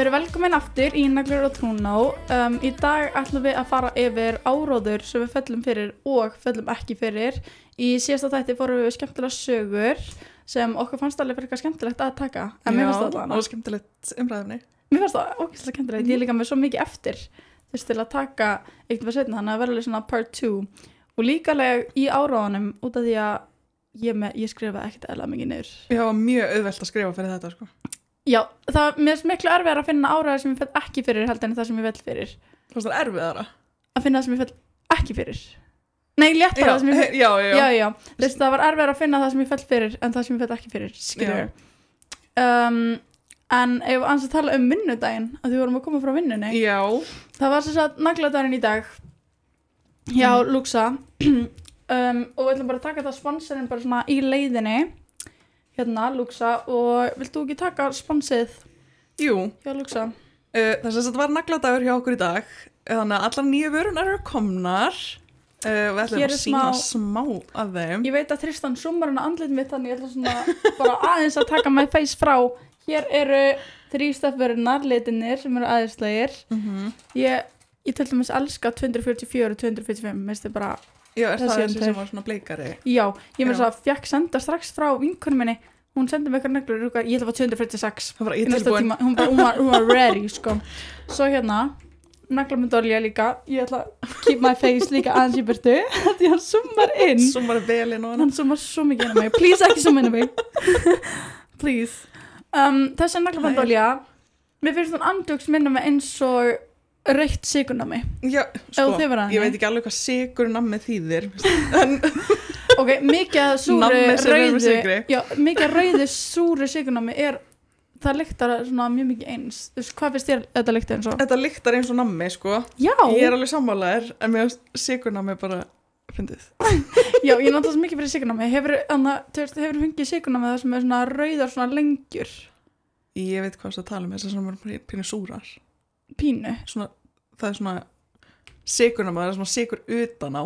Verið velkomin aftur í Naglar og Trúnó. Í dag ætlum við að fara yfir áróður sem við fellum fyrir og fellum ekki fyrir. Í síðasta þætti fórum við skemmtilega sögur sem okkur fannst alveg fyrir eitthvað skemmtilegt að taka. En mér fannst það alveg og skemmtilegt umræðefni. Mér fannst það ógeðslega skemmtilegt. Ég líka með svo mikið eftir til að taka eitthvað seinna, þannig að vera alveg svona part 2. Og líkalega í áróðunum út af því að ég skrifaði ekkert eðlilega mikið niður. Já, mjög auðvelt að skrifa fyrir þetta, sko. Já, það mér er miklu erfiðara að finna áræðar sem ég fell ekki fyrir heldur en það sem ég fell fyrir. Það er erfiðara? Að finna það sem ég fell ekki fyrir. Nei, léttara það sem ég fell. Já. Þess það var erfiðara að finna það sem ég fell fyrir en það sem ég fell ekki fyrir, skilur. En ef við aðeins að tala vinnudaginn, að við vorum að koma frá vinnunni. Já. Það var sem sagt nagladagurinn í dag hjá Luxa. Og við ætlum bara að taka það sponsorinn bara svona í leiðinni. Hérna, Luxa, og vilt þú ekki taka sponsið? Jú. Já, Luxa. Þess að þetta var nagladagur hjá okkur í dag, þannig að allar nýju vörunar eru komnar. Við ætlum að sýna smá af þeim. Ég veit að Tristan zoomar hana andlit mitt, þannig ég ætla svona bara aðeins að taka my face frá. Hér eru 3 stafvörunar, litinir sem eru aðeinslegir. Ég til dæmis elska 244 og 245, minnst þið bara... Já, það þessi sem var svona bleikari? Já, ég með þess að fekk senda strax frá vinkonum minni. Hún sendi mig eitthvað neglur, ég ætla að fá 246. Það var ég tilbúin. Hún var ready, sko. Svo hérna, naglamyndolja líka. Ég ætla að keep my face líka aðeins í burtu. Því hann zoomar inn. Zoomar vel inn á hann. Hann zoomar svo mikið inn á mig. Please ekki zooma inn á mig. Please. Þessi naglamyndolja, mér finnst hún andjóks minna mig eins og rautt sigurnami. Já, sko, ég veit ekki alveg hvað sigurnami þýðir. Ok, mikið rauðu súru sigurnami það lyktar svona mjög mikið eins. Þú veist, hvað finnst þér þetta lyktar eins og? Þetta lyktar eins og nammi, sko. Já. Ég alveg sammálaður, en mér sigurnami bara fyndið. Já, ég náttúrulega svo mikið fyrir sigurnami. Hefur fengið sigurnami það sem er svona rauðar svona lengjur? Ég veit hvað það tala um, þessar sem er pínu súrar. Pínu? Svona, það er svona sigurnami, það er svona sigur utan á.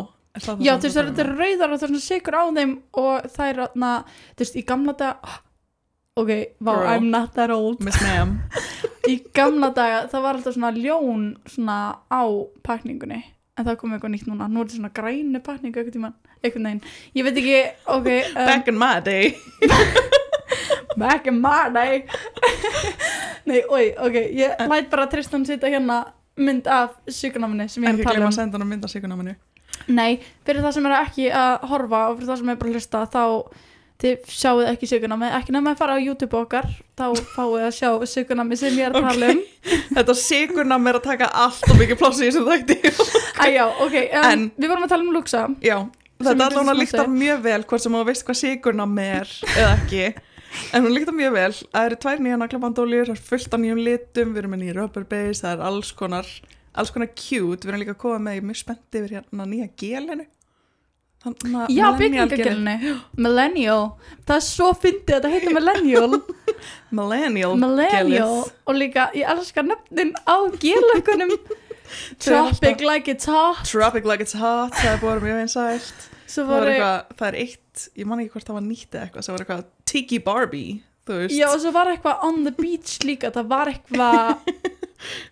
Já, þú veist, það er rauðar og það er svona sigur á þeim og það er þarna, þú veist, í gamla daga, ok, wow, girl, I'm not that old. Miss ma'am. Í gamla daga, það var alltaf svona ljón svona á pakningunni, en það kom eitthvað nýtt núna. Nú er þetta svona grænu pakningu einhvern veginn. Ég veit ekki, ok. Back in my day. Back in my day. Nei, ok, ég læt bara Tristan sita hérna mynd af sigurnáminu sem ég er að tala um. Ekki gleyma að senda hann mynd af sigurnáminu. Nei, fyrir það sem er ekki að horfa og fyrir það sem er bara að hlusta, þá þið sjáuð ekki sigurnámi, ekki nema að fara á YouTube okkar, þá fáið að sjá sigurnámi sem ég er að tala um. Þetta sigurnámi er að taka allt og mikið pláss í þessum þætti. Já, ok, við vorum að tala um Luxa. Já, þetta allavega lyktar mjög vel hvort sem þú veist hvað sigurnámi er eða ekki. En hún lyktar mjög vel. Það eru 2 nýjar naglabandóljur, það er fullt af nýjum litum, við erum með nýja rubber base, það er alls konar cute. Við erum líka að koma með, ég er mjög spennt yfir hérna nýja gelinu. Já, byggingagelinu. Millennial. Það er svo fyndið að þetta heitir Millennial. Millennial. Og líka, ég elskar nöfnin á gelökunum. Tropic like it's hot. Tropic like it's hot, það er búið mjög einsælt. Það er eitt, ég man ekki hvort það var nýtt eða eitthvað, það var eitthvað Tiki Barbie, þú veist. Já, og svo var eitthvað on the beach líka, það var eitthvað...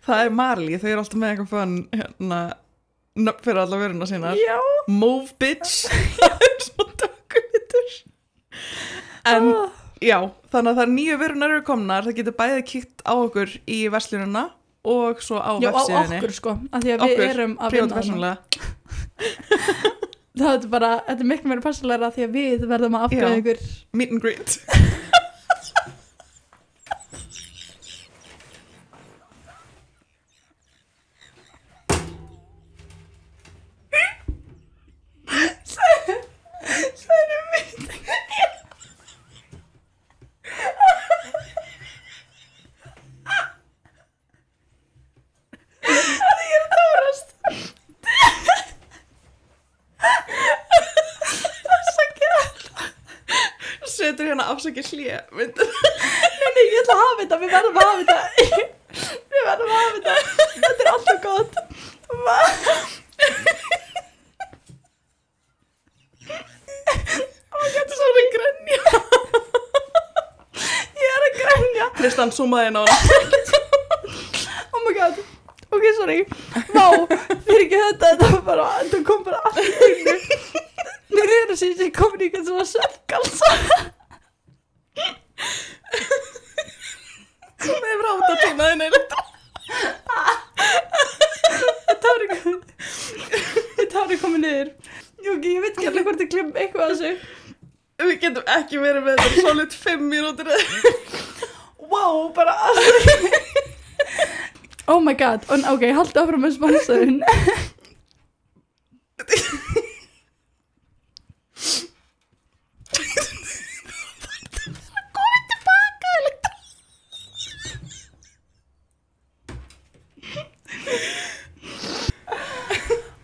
Það er Marley, þau eru alltaf með eitthvað fun, hérna, nöfn fyrir alla vöruna sínar. Já. Move bitch, það er svona dökkulitur. En, já, þannig að það er nýju vörunar eru komnar, það getur bæðið kíkt á okkur í verslunina og svo á vefsíðinni. Já, á okkur sko, af því að við erum að vinna. Það er bara, þetta er miklu meira persónulegra því að við verðum að afgreiða ykkur meet and greet. Særu meet and greet. Það er að tárast. Setur hérna afsakið hlje. Nei, ég ætla að hafa þetta, við verðum að hafa þetta. Þetta er alltaf gott. Svo er að grenja. Ég er að grenja. Tristan, zoomaði inn á hana. sorry. Vá, fyrir ekki þetta var bara, þetta kom bara allt í einu. Mér að segja sem komin í eitthvað svona svefngalsa. Með yfir áttatímaðin eiginlega. Tári komið niður. Jóki, ég veit ekki alveg hvort ég glemm eitthvað að þessu. Við getum ekki verið með þetta solid 5 mínútur. Wow, bara oh my god. Ok, haltu áfram með sponsorinn.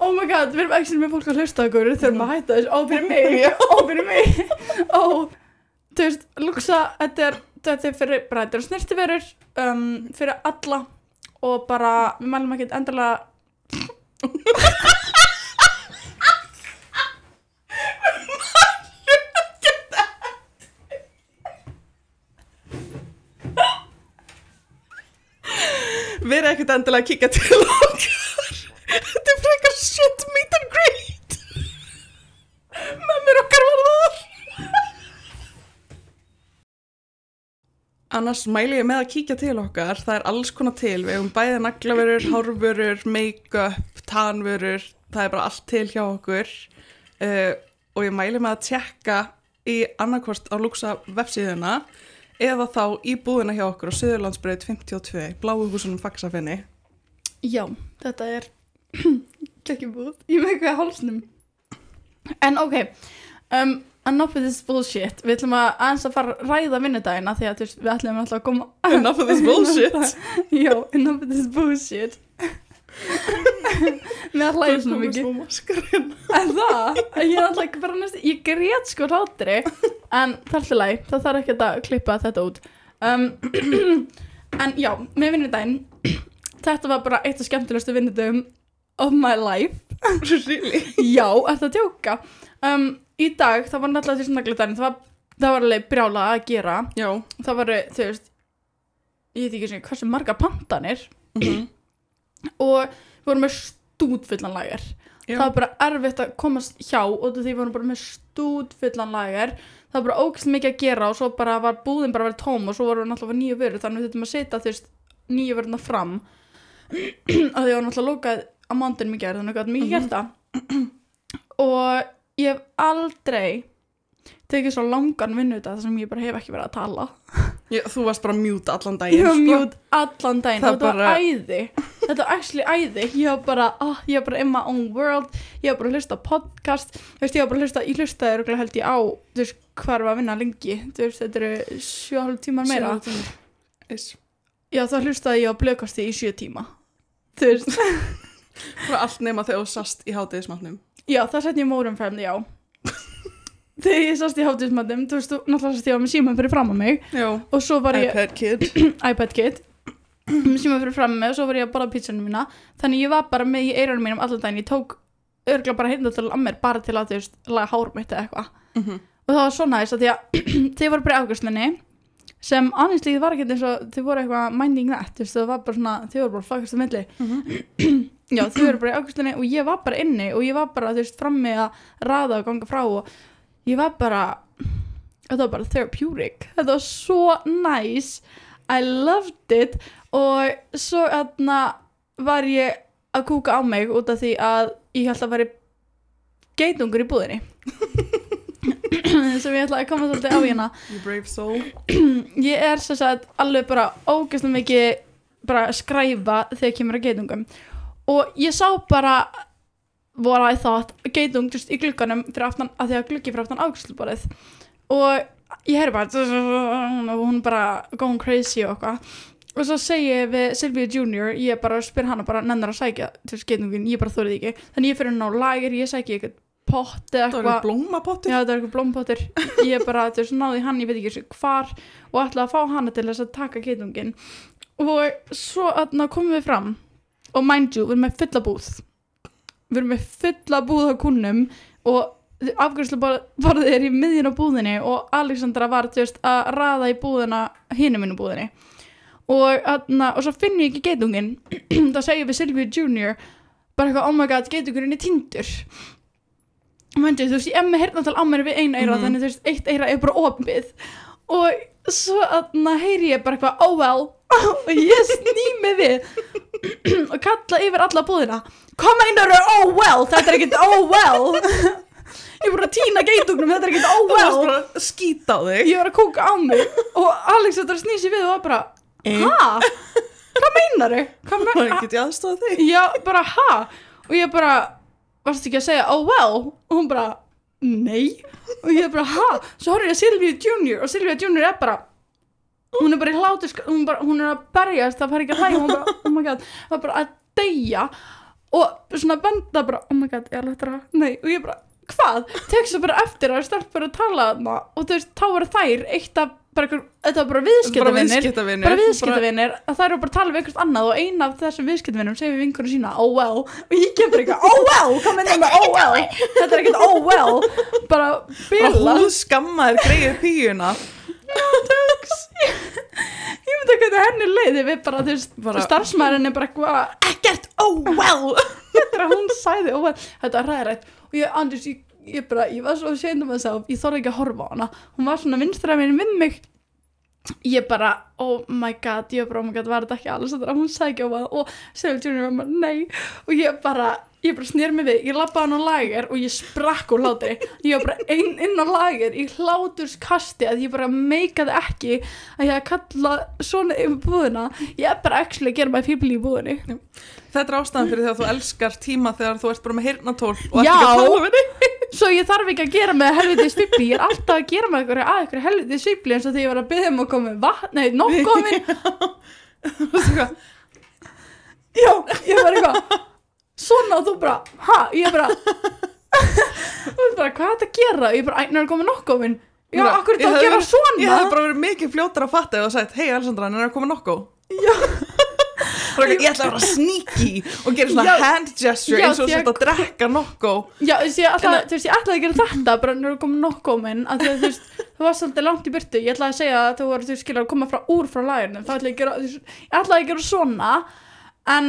Oh my god, við erum ekki með fólk að hlusta okkur, við þurfum að hætta þessu, fyrir mig. Þú veist, Luxa, þetta er fyrir bara, þetta er snirtiverur, fyrir alla og bara, við mælum ekkert endilega. Við erum ekkert endilega að kíkja til okkar. Þetta er frekar shit meet and greet. Mömmur okkar var þar. Annars mæli ég með að kíkja til okkar. Það er alls konar til. Við hefum bæði naglavörur, hárvörur, make-up, tanvörur. Það er bara allt til hjá okkur. Og ég mæli með að tjekka í annarkvort á Luxa vefsíðuna eða þá í búðina hjá okkur á Suðurlandsbraut 52, Bláu húsunum Faxafinni. Já, þetta er kekkjubúð. Ég með eitthvað í hálsnum. En ok, enough of this bullshit. Við ætlum aðeins að fara að ræða vinnudagina því að við ætlum alltaf að koma... Enough of this bullshit? Já, enough of this bullshit. Með að hlæða svona mikið. En það, ég er alltaf ekki bara næst, ég grét sko hlátri, en það er alltaf læg, það þarf ekki að klippa þetta út. En já, með vinnudaginn, þetta var bara eitt af skemmtilegustu vinnudagum of my life. Really? Já, þetta að djóka. Í dag, það var náttúrulega því sem nagladaginn, það var alveg brjála að gera. Já. Það var, þú veist, ég veit ekki hversu margar pantanir. Og við vorum með stútfullan lager. Það var bara erfitt að komast hjá og því við vorum bara með stútfullan lager. Það var bara ógeðslega mikið að gera og svo bara var búðin bara að vera tóm og svo vorum við náttúrulega nýju vörur þannig við þurftum að setja þú veist nýju vöruna fram að því var náttúrulega lokað á mánudinum í gær þannig að mikið gert það. Og ég hef aldrei tekið svo langan vinnudag þar sem ég bara hef ekki verið að tala. Þú varst bara mute allan daginn. Ég var mute allan daginn. Þetta var æði. Þetta var actually æði. Ég var bara in my own world. Ég var bara að hlusta podcast. Þú veist, ég hlustaði örugglega held ég á, þú veist, hvar var að vinna lengi. Þú veist, þetta eru 7,5 tímar meira. 7 tímar. Já, þá hlustaði ég á blöðkasti í 7 tíma. Þú veist. Það var allt nema þegar þú sast í hádegismatnum. Já, það sett ég mórum já. Þegar ég sást í hátíðismatnum, þú veist, náttúrulega sást ég var með símann fyrir fram á mig. Já. Og svo var ég... iPad kid. Með símann fyrir fram á mig og svo var ég að borða pítsunum mína. Þannig ég var bara með í eyrunum mínum allan daginn. Ég tók örugglega bara heyrnartólið að mér bara til að, þú veist, laga hár mitt eða eitthvað. Og það var svo næst að því að þið voru bara í afgreiðslunni sem honestly þið var ekkert eins og þið voru eitthvað minding that, þú veist, það var bara svona, þið voru bara flaggast á milli. Já, þið voru bara í afgreiðslunni og ég var bara inni og ég var bara, þú veist, frammi að raða og ganga frá og ég var bara, þetta var bara therapeutic, þetta var svo nice, I loved it og svo var ég að kúka á mig út af því að ég held að væri geitungur í búðinni sem ég ætla að koma svolítið á hérna. You brave soul. Ég er sem sagt alveg bara ógeðslega mikið bara skræfa þegar kemur að geitungum og ég sá bara what I thought, geitung just í glugganum fyrir aftan, að því að gluggi fyrir aftan afgreiðsluborðið og ég heyri bara og hún bara going crazy og eitthvað og svo segi ég við Sylvia Junior, ég bara spyr hana bara nennar að sækja til geitungin, ég bara þorði ekki þannig ég fyrir ná lager, ég sæki eitthvað pott eða eitthvað. Það var blómapottur? Já, það var eitthvað blómapottur. Ég bara, þú veist, náði hann, ég veit ekki hvar og ætlaði að fá hana til þess að taka geitungin og svo komum við fram og mind you, við erum með fulla búð. Við erum með fulla búð á kúnnum og afgreiðsluborðið í miðjun á búðinni og Alexandra var, þú veist, að raða í búðina hinum inn í búðinni og svo finn ég ekki geitungin þá segi ég við Silvíu Junior bara eitthvað, oh my god, geitungurinn týndur Mændi, þú veist, ég með heyrnartól á mér við einu eyra þannig þú veist, eitt eyra bara opið og svo heyri ég bara eitthvað, oh well og ég sný mig við og kalla yfir alla búðina hvað meinarðu, oh well, þetta ekkert oh well ég bara týna geitungnum, þetta ekkert oh well þú varst bara skýta á þig ég var að kúka á mig og Alexander snýr sér við og var bara, ha? Hvað meinarðu? Get ég aðstoða þig? Já, bara, ha? Og ég bara varstu ekki að segja, oh well og hún bara, nei og ég bara, ha? Svo horfði ég að Silvíu Junior og Silvíu Junior bara hún bara í hlátur, hún að berjast það fær ekki að hlæja, hún bara, oh my god það var bara að deyja og svona benda bara, oh my god, ég alveg þetta nei, og ég bara, hvað? Tekst það bara eftir að stelp bara að tala þarna og þú veist, þá voru þær eitt af þetta var bara viðskiptavinir að þær eru bara að tala við einhvert annað og eina af þessum viðskiptavinnum segir við vinkunum sína oh well og ég kemur eitthvað oh well, hvað mennir með oh well þetta ekkert oh well bara bila hún skammaðir greið píuna ég myndi að hvernig henni leiði við bara þú veist starfsmæðurinn bara eitthvað ekkert oh well þetta hún sæði oh well þetta var ræðrætt og ég var svo ashamed of myself, ég þorði ekki að horfa á hana hún var svona vinstra megin við mig ég bara, oh my god var þetta ekki alls hún sagði ekki á það og Silvíu Junior var bara, nei og ég bara snýr mig við, ég labbaði hann á lager og ég sprakk úr hlátri ég var bara inn á lager í hláturskasti að ég bara meikaði ekki að ég hafði kallað svona yfir búðina ég bara actually gera mig fíbli í búðinni þetta ástæðan fyrir þegar þú elskar tíma þegar þú ert bara með heyrnartól og ert ekki að tala við þig svo ég þarf ekki að gera með helviti svipli ég alltaf að gera með einhverju helviti svipli eins og þegar ég var að biðja að koma með nóg komin já, ég var eitthvað svona og þú bara, ha, ég bara þú bara, hvað er þetta að gera ég bara, ætnar að koma nokkuð minn já, akkur er þetta að gera svona ég hef bara verið mikið fljótar að fatta og sagt, hei Alessandra, hann er að koma nokkuð já ég ætla að vera sneaky og gera svona hand gesture eins og svona að drekka nokkuð já, ég ætlaði að gera þetta bara hann er að koma nokkuð minn að þú veist, þú varst svolítið langt í burtu ég ætlaði að segja að þú voru skilur að koma frá lagernum þá ætlaði að gera svona en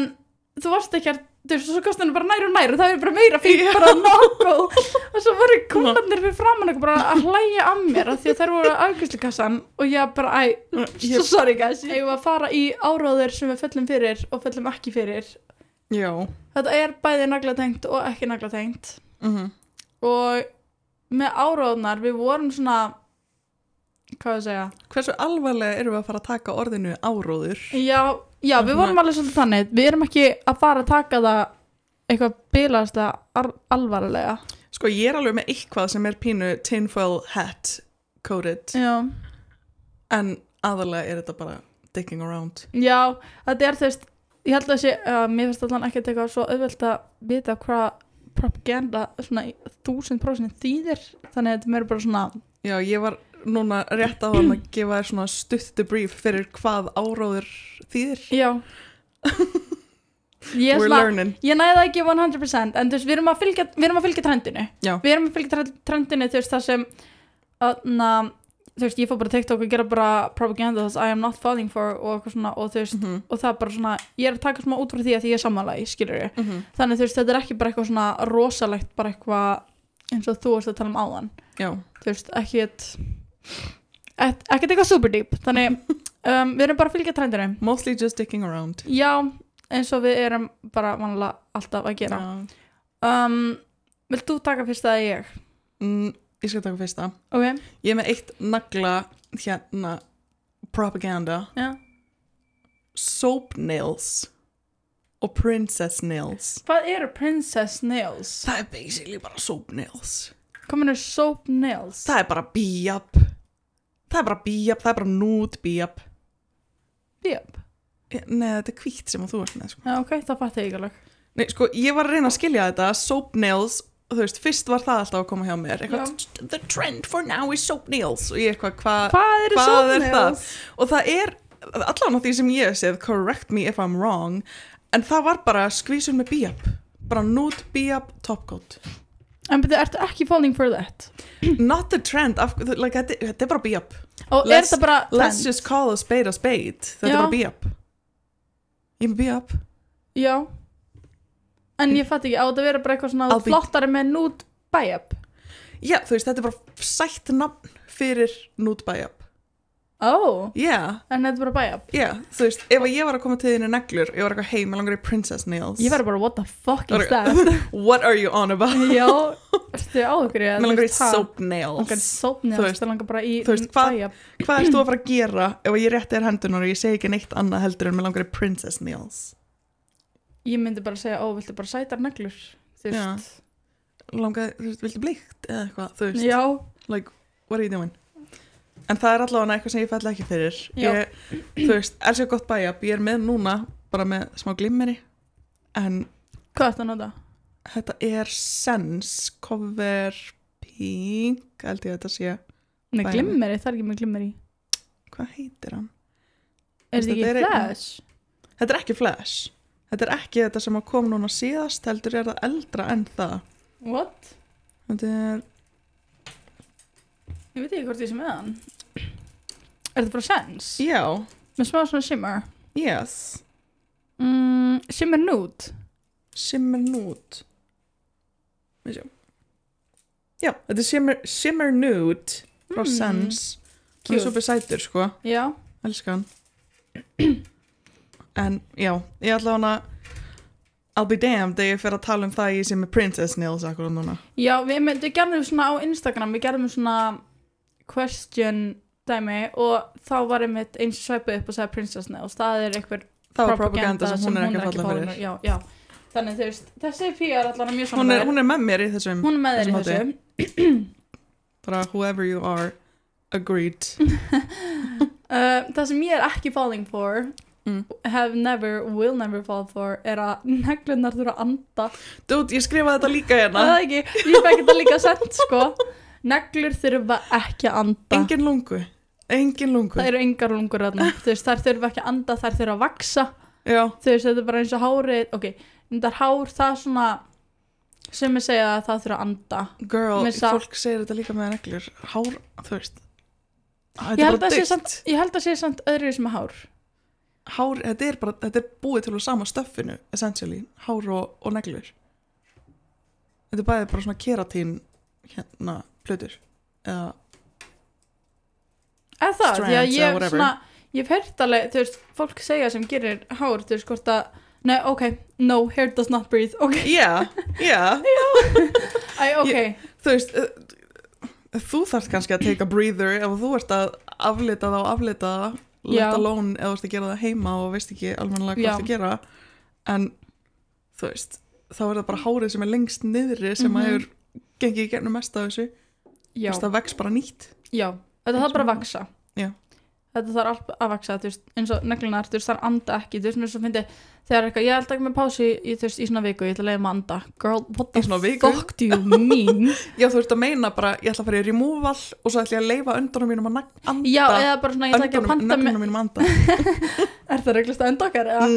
þú varst ekki að þú veist, svo kostar henni bara nær og nær og það er bara meira fínt bara nokkuð og svo voru konarnir fyrir framan eitthvað bara að hlæja að mér af því að þær voru afgreiðslukassan og ég bara, so sorry guys ég var að fara í áróður sem við föllum fyrir og föllum ekki fyrir já þetta er bæði naglatengt og ekki naglatengt og með áróðunar við vorum svona hvað að segja hversu alvarlega erum við að fara að taka orðinu áróður Já, við vorum alveg svolítið þannig við erum ekki að fara að taka það eitthvað bilasta alvarlega sko ég er alveg með eitthvað sem er pínu tinfoil hat coded já. En aðalega er þetta bara dicking around já, þetta er þú veist ég held að mér finnst allan ekki að teka svo auðvelt að vita hvað propaganda svona 1000% þýðir þannig að þetta er bara svona já, ég var núna rétt á hann að gefa þér svona stutt debrief fyrir hvað áróður þýðir já we're learning ég næði ekki 100% en þú veist við erum að fylgja trendinu já. Við erum að fylgja trendinu þú veist það sem þú veist ég fór bara TikTok og gera bara propaganda I am not falling for og eitthvað svona og þú veist og það bara svona ég er að taka svona út frá því að því ég er sammála skilur ég þannig þú veist þetta er ekki bara eitthvað svona rosalegt bara eitthvað eins og þú veist að tala áðan já. Þú veist ekki eitthvað super deep þannig við erum bara að fylgja trendinu mostly just dicking around já eins og við erum bara vanlega alltaf að gera vilt þú taka fyrsta eða ég? Ég skal taka fyrsta okay. Ég er með eitt nagla hérna propaganda soap nails og princess nails hvað eru princess nails? Það er basically bara soap nails hvað er soap nails? Það er bara bíab það er bara nude bíab nei þetta er hvítt sem þú ert með sko. já ok, það fatt ég ekki alveg nei sko, ég var að reyna að skilja þetta soap nails, þú veist, fyrst var það alltaf að koma hjá mér the trend for now is soap nails og ég eitthvað, hvað er það? Og það er allan á því sem ég séð, correct me if I'm wrong en það var bara skvísun með bíab bara nude bíab topcoat En betur, ertu ekki falling for that? Not the trend, like, þetta bara be-up. Og þetta bara trend? Let's just call a spade. Þetta bara be-up. Ég með be-up. Já. En ég fatt ekki, á þetta vera bara eitthvað svona flottari með nude buy-up? Já, þú veist, þetta bara sætt nafn fyrir nude buy-up. Yeah. En þetta bara buy-up? Yeah, þú veist, ef ég var að koma til þínu neglur, ég var eitthvað heim, ég langar í princess nails. Ég var bara, what the fuck is that? What are you on about? Já, ertu á ykkur? Ég langar í soap nails. Soap nails, það langar bara í buy-up. Hvað ert þú að fara að gera ef ég rétti þér hendunar og ég segi ekki neitt annað heldur en mér langar í princess nails? Ég myndi bara segja, viltu bara sætar neglur? Þú veist. Langar, þú veist, viltu blíkt eða eitthvað, þú veist. Já. Like, what are you doing? En það er allavega eitthvað sem ég fell ekki fyrir. Þú veist, elskar gott buy-up. Ég er með núna, bara með smá glimmeri. En hvað er þetta að nota? Þetta er Sense Cover Pink, held ég að þetta sé. Nei, glimmeri, það er ekki með glimmeri. Hvað heitir hann? Er þetta ekki Flash? Þetta er ekki Flash. Þetta er ekki þetta sem kom núna síðast, heldur er það eldra en það. What? Þetta er... Ég veit ekki hvort ég sem með hann. Er þetta bara Sense? Já. Með smá svona shimmer? Yes. Shimmer nude? Shimmer nude. Já, þetta er shimmer nude frá Sense. Það er svo besætur, sko. Já. Elskan. En já, ég ætla hana I'll be damned þegar ég fer að tala það ég sem er princess nails akkurat núna. Já, við gerðum svona á Instagram, við gerðum svona question dæmi og þá var einmitt eins svæpið upp og sagði princess nails, það er eitthvað propaganda sem hún er ekki að falla fyrir. Já. Þannig þú veist, þessi PR allan er mjög svona hún er með mér í þessum. Hún er með þér í þessum. Bara whoever you are, agreed. Það sem ég er ekki falling for will never fall for er að neglunar þurfa að anda. Dude, ég skrifaði þetta líka hérna. Það ekki, ég fekk þetta líka sent sko. Neglur þurfa ekki að anda. Engin lungu. Það eru engar lungur þarna. Þú veist, þær þurfa ekki að anda, þær þurfa að vaksa. Já. Þú veist, þetta er bara eins og hárið. Ok, þetta hár, það svona sem ég segja að það þurfa að anda. Girl, fólk segir þetta líka með neglur. Hár, þú veist. Ég held að sé samt öðruvísi með hár. Hár, þetta er búið til úr sama stöffinu, essentially. Hár og neglur. Þetta er bæðið bara svona keratín hérna plötur eða það, því að ég svona ég hef heyrt alveg, þú veist, fólk segja sem gerir hár, þú veist, hvort að nei, ok, no, hair does not breathe, ok yeah. Ok þú veist, þú þarft kannski að take a breather ef þú ert að aflita það let alone eða þú ert að gera það heima og veist ekki almennilega hvað þú gera en þú veist, þá er það bara hárið sem er lengst niðri sem að hefur gengið í gegnum mest af þessu. Þú veist, það vex bara nýtt. Já, þetta þarf bara að vaksa. Já. Þetta þarf alltaf að vaksa, þú veist, eins og neglunar, þú veist, það anda ekki, þú veist, mér svo fyndi, þegar eitthvað, ég held ekki með pási í svona viku, ég ætla að leiða maður anda. Girl, what the fuck do you mean? Já, þú veist að meina bara, ég ætla að fara í removal og svo ætla ég að leifa öndunum mínum að anda. Já, eða bara svona, ég ætla ekki að panta með... Öndunum mínum að anda. Er það reglust að öndokar, eða?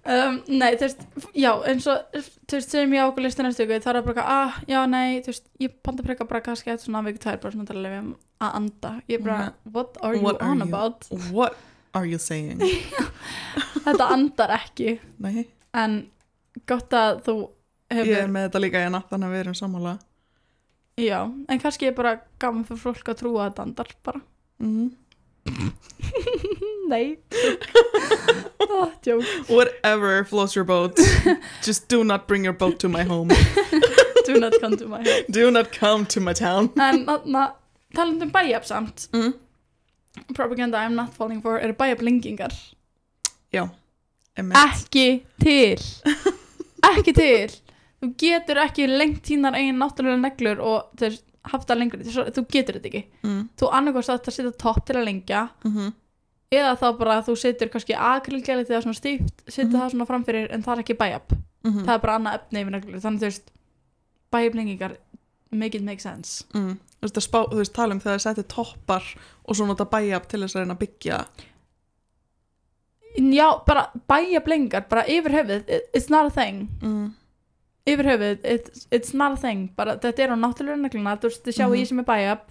Nei, þú veist, já, eins og þú veist, sem ég ákveð listu næstu ykkur þá er það bara, já, nei, þú veist ég panta preka bara kannski eftir svona viku tær bara svona til að lefa að anda ég bara, what are you on about? What are you saying? Þetta andar ekki. Nei. En gott að þú hefur ég er með þetta líka hérna, þannig að við erum sammála. Já, en kannski ég bara gaman fyrir fólk að trúa að þetta andar bara. Nei. Oh, joke. Whatever floats your boat. Just do not bring your boat to my home. Do not come to my home. Do not come to my town. En talandi buy-up samt propaganda I'm not falling for eru buy-up lengingar. Já. Ekki til. Ekki til. Þú getur ekki lengt þínar eigin náttúrulega neglur og þeir haft það lengur. Þú getur þetta ekki. Þú annarkost að þetta setja topp til að lengja eða þá bara að þú setur kannski akrilgeli þegar svona stíft setur það svona framfyrir en það er ekki buy-up. Það er bara annað efni yfir neglur. Þannig þú veist buy-up lengingar make it make sense. Þú veist tala þegar það setja toppar og svo nota buy-up til þess að reyna að byggja. Já, bara buy-up lengingar bara yfir höfuð, it's not a thing. yfir höfuð, it's not a thing, bara þetta á náttúrulega negluna, þú veist, þið sjáu ég sem bæjab,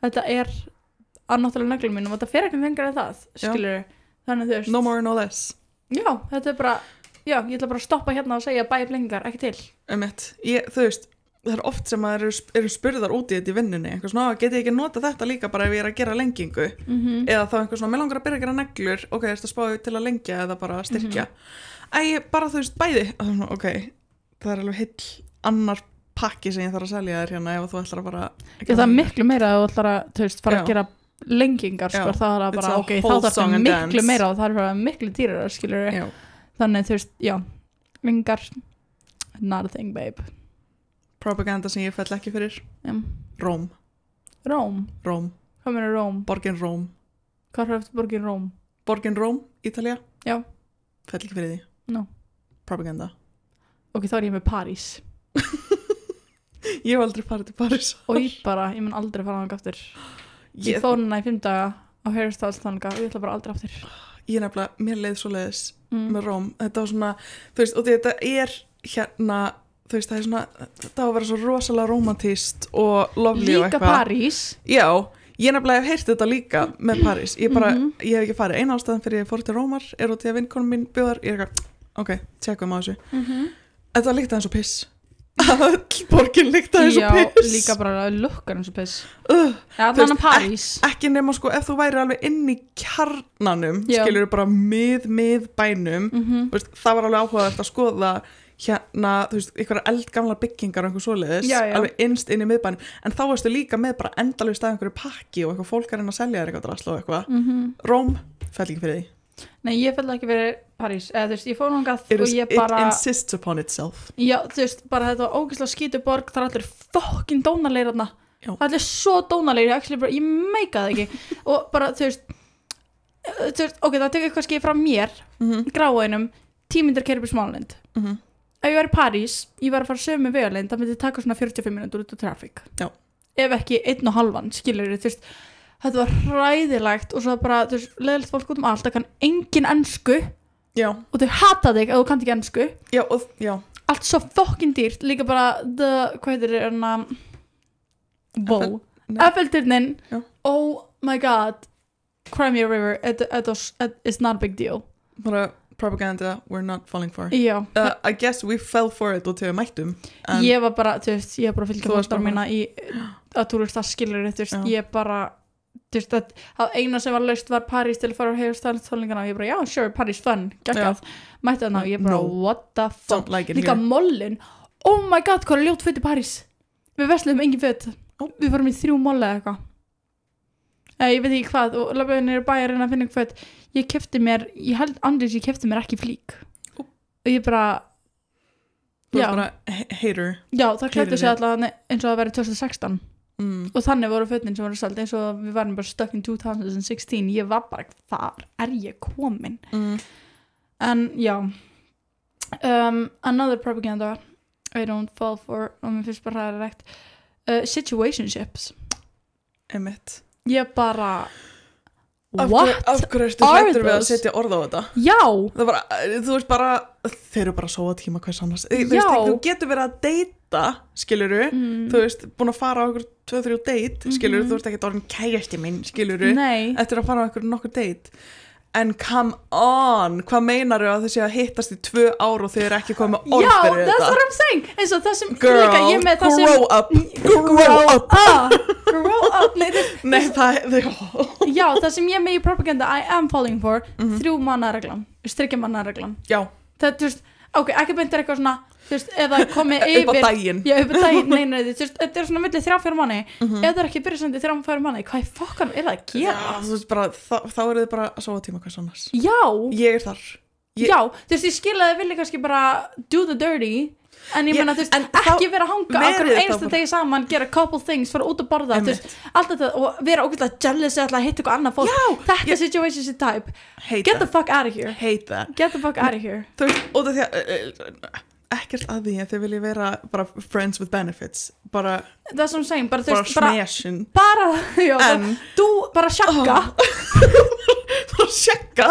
þetta á náttúrulega neglum mínum og þetta fer ekki lengra en það, skilur, þannig þú veist. No more, no less. Já, þetta bara, ég ætla bara að stoppa hérna og segja bæjablengingar, ekki til. Þú veist, það oft sem að eru spurðar út í þetta í vinnunni, eitthvað svona, geti ég ekki nota þetta líka bara ef ég að gera lengingu, eða þá eitthvað svona, mér langar að byrja að gera neglur, ok, þetta spáðu til að lengja eða bara styrkja. Bara þú veist, bæði, ok, það alveg heill annar pakki sem ég þarf að selja þér hérna ef þú ætlar að bara það miklu meira að þú ætlar að, þú veist, fara að gera lengingar, sko, það bara, ok, þá þarf það miklu meira og það er miklu dýrar, skilur þannig, þú veist, lengingar not a thing, babe. Propaganda sem ég fell ekki fyrir. Róm. Hvað meina Róm? Borgin Róm. Hvað er eftir borgin Róm? Borgin Róm, Ítalía. Já. Fell ekki fyrir því. No. Propaganda. Ok, þá ég með París. Ég hef aldrei farið til París. Og ég mun aldrei fara þangað aftur. Ég fór hana í 5 daga á Harry Styles þangað og ég ætla bara aldrei aftur. Ég nefnilega, mér leið svo leiðis með Róm. Þetta var svona, þú veist, og þetta hérna, þú veist, það svona, þetta var að vera svo rosalega romantíst og lovely og eitthvað. Líka París? Já, ég nefnilega hef heyrt þetta líka með París. Ég hef ekki farið. Eina ástæðan fyrir ég fór til Rómar út í að vinkonum mín bjóðar, ég er eitthvað, ok, tjekkum á þessu. Þetta líktaði eins og piss. Öll borgin líktaði eins og piss. Já, líka bara lukkar eins og piss. Þannig að París. Ekki nema sko, ef þú væri alveg inn í kjarnanum, skilur bara mið bænum, veist, það var alveg áhugavert að skoða hérna, þú veist, einhverja eldgamla byggingar og einhver svoleiðis, alveg innst inn í miðbænum, en þá varstu líka með bara endalaust af einhverju pakki og eitthvað fólk að reyna að selja þér eitthvað drasl og eitthvað. Róm, fell ekki fyrir því. Nei, ég fell ekki fyrir París, eða þú veist, ég fór náttúrulega og ég bara... It insists upon itself. Já, þú veist, bara þetta var ógeðslega skítu borg, það er allir fucking dónalegir þarna. Það er allir svo dónalegir, ég meika það ekki. Og bara, þú veist, ok, það tekur kannski frá mér, gráinum, 10 mínútur keyra upp í Smáralind. Ef ég var í París, ég var að fara sömu vegalengd, það myndi taka svona 45 mínútur út á traffic. Já. Ef ekki 1,5, skilur þú veist, þetta var hræðilegt og svo bara, þú veist, leiðilegt fólk út allt, það kann engin ensku. Já. Og þau hata þig ef þú kannt ekki ensku. Já. Allt svo fucking dýrt, líka bara, hvað heitir hérna, Eiffelturnin, oh my god, Crimea River, it's not a big deal. Bara propaganda we're not falling for. Já. I guess we fell for it og til við mættum. Ég var bara, þú veist, ég var bara að fylgja fóstar mína í að túrista skilur, þú veist, ég bara, þú veist, að eina sem var laust var París til að fara á Harry Styles tónleikana og ég bara, já, sure, París fun, geggjað, mætti þarna og ég bara, what the fuck, líka mollin, oh my god, hvað er ljót föt í París, við versluðum engin föt, við fórum í 3 molla eða eitthvað. Ég veit ekki hvað og löfum niður bæjarinn að finna eitthvað föt ég kefti mér, ég held andris ég kefti mér ekki flík og ég bara já, bara hater já, það klæddu sig alltaf eins og það verið 2016 og þannig voru fötin sem voru seld eins og við varum bara stuck in 2016 ég var bara, þar er ég komin en já another propaganda I don't fall for og mér finnst bara ræðilegt situationships emitt ég bara what af hverju ertu hræddur við að setja orð á þetta já það bara, þú veist bara þeir eru bara að sóa tíma hvers annars þú getur verið að deyta skiluru, þú veist, búin að fara á okkur 2-3 date, skiluru, þú veist ekki orðin kærasti minn, skiluru, eftir að fara á okkur nokkur date en come on, hvað meinar þau að þau séu að hittast í 2 ár og þau eru ekki komið með orð fyrir þetta? Já, that's what I'm saying eins og það sem girl, líka ég með það sem grow up Nei, já, það sem ég með í propaganda I am falling for 3 mannareglan, 3 mannareglan já, það, þú veist, ok, ekki beintir eitthvað svona þú veist, ef það komið yfir upp á daginn, nei, þú veist, þetta er svona milli 3-4 manni, ef það er ekki byrjusandi 3-4 manni, hvað í fokkan er það að gera? Já, þú veist bara, þá eru þið bara að sóa tíma hvers annars. Já. Ég er þar. Já, þú veist, ég skil að þið vilja kannski bara do the dirty, en ég meina, þú veist, ekki vera að hanga okkur einstu degi saman, gera couple things, fara út að borða, þú veist, allt þetta, og vera ógeðslega jealous eða að hitta eitthvað annað fólk, þetta situationship type, get the fuck out of here. Hate that. Get the fuck out of here. Þú veist, út af því að ekkert að því að þið vilja vera bara friends with benefits bara það sem segim, bara smashin já, þú bara sjekka bara sjekka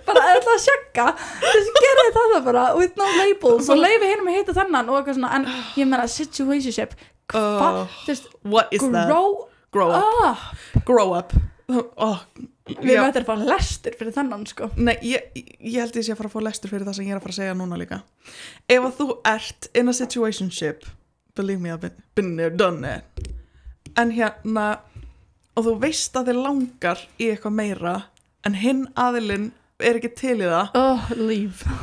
bara ætla að sjekka þess gerði það bara with no labels og leifi hinum að heita þennan og eitthvað svona en ég meina situationship what is that? Grow up við möttum að fá lestur fyrir þennan sko nei, ég held ég sé að fara að fá lestur fyrir það sem ég að fara að segja núna líka ef að þú ert in a situationship believe me I've been there, done it en hérna og þú veist að þið langar í eitthvað meira en hinn aðilinn er ekki til í það leave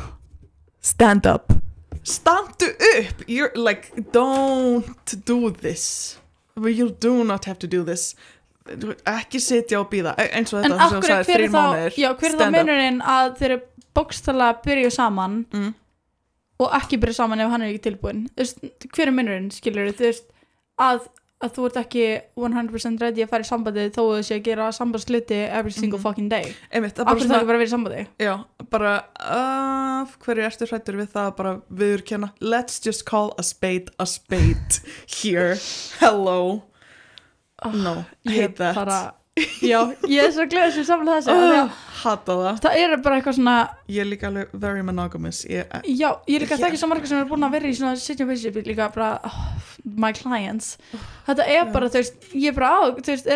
standu upp you're like don't do this you do not have to do this ekki sitja og býða eins og þetta en akkur hver er þá munurinn að þeir eru bókstaflega byrjuð saman og ekki byrjuð saman ef hann er ekki tilbúin hver er munurinn skilur þú veist að þú ert ekki 100% ready að fara í sambandi þó að þú sé að gera sambandsluti every single fucking day akkur það ekki bara verið í sambandi já, bara hverju ertu hræddur við það bara viðurkenna let's just call a spade here hello no, hate that já, ég er svo glöð sem samlega þessu hata það er bara eitthvað svona ég er líka alveg very monogamous já, ég er líka þekki svo marga sem er búin að vera í svona situation líka bara my clients þetta er bara, þú veist, ég er bara þú veist,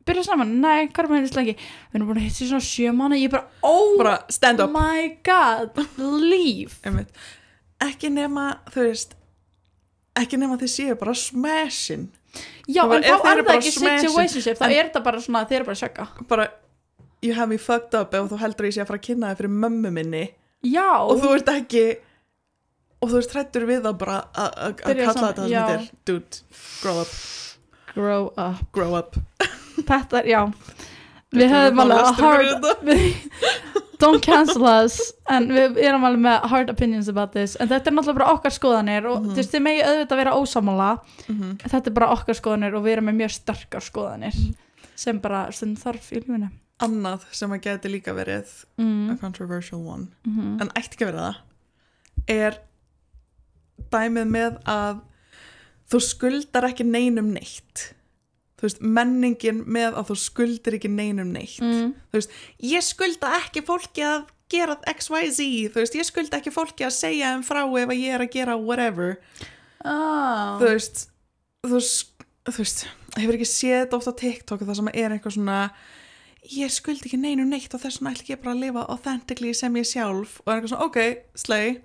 byrja saman, nei, hvað er maður henni slengi við erum búin að hitta í svona 7 mánuði ég er bara, stand up my god, leave ekki nema, þú veist ekki nema þið séu bara smashing já, en þá er það ekki situationship þá er það bara svona, þeir eru bara að sjekka bara, you have me fucked up ef þú heldur að ég sé að fara að kynna þig fyrir mömmu minni já og þú ert ekki og þú ert hræddur við það bara að kalla þetta sem þetta er dude, grow up þetta er, já við höfum alveg hard don't cancel us en við erum alveg með hard opinions about this en þetta er náttúrulega bara okkar skoðanir og þú veist, þið megi auðvitað vera ósammála þetta er bara okkar skoðanir og við erum með mjög sterkar skoðanir sem bara stundum þarf í lífinu annað sem að geti líka verið a controversial one en ætti ekki að vera það er dæmið með að þú skuldar ekki neinum neitt þú veist, menningin með að þú skuldir ekki neinum neitt þú veist, ég skulda ekki fólki að gera XYZ, þú veist, ég skulda ekki fólki að segja frá ef að ég er að gera whatever þú veist hefur ekki séð þetta ofta á TikTok það sem er eitthvað svona ég skuldi ekki neinum neitt og þess vegna ætla ekki bara að lifa authentically sem ég sjálf og eitthvað svona, ok, slay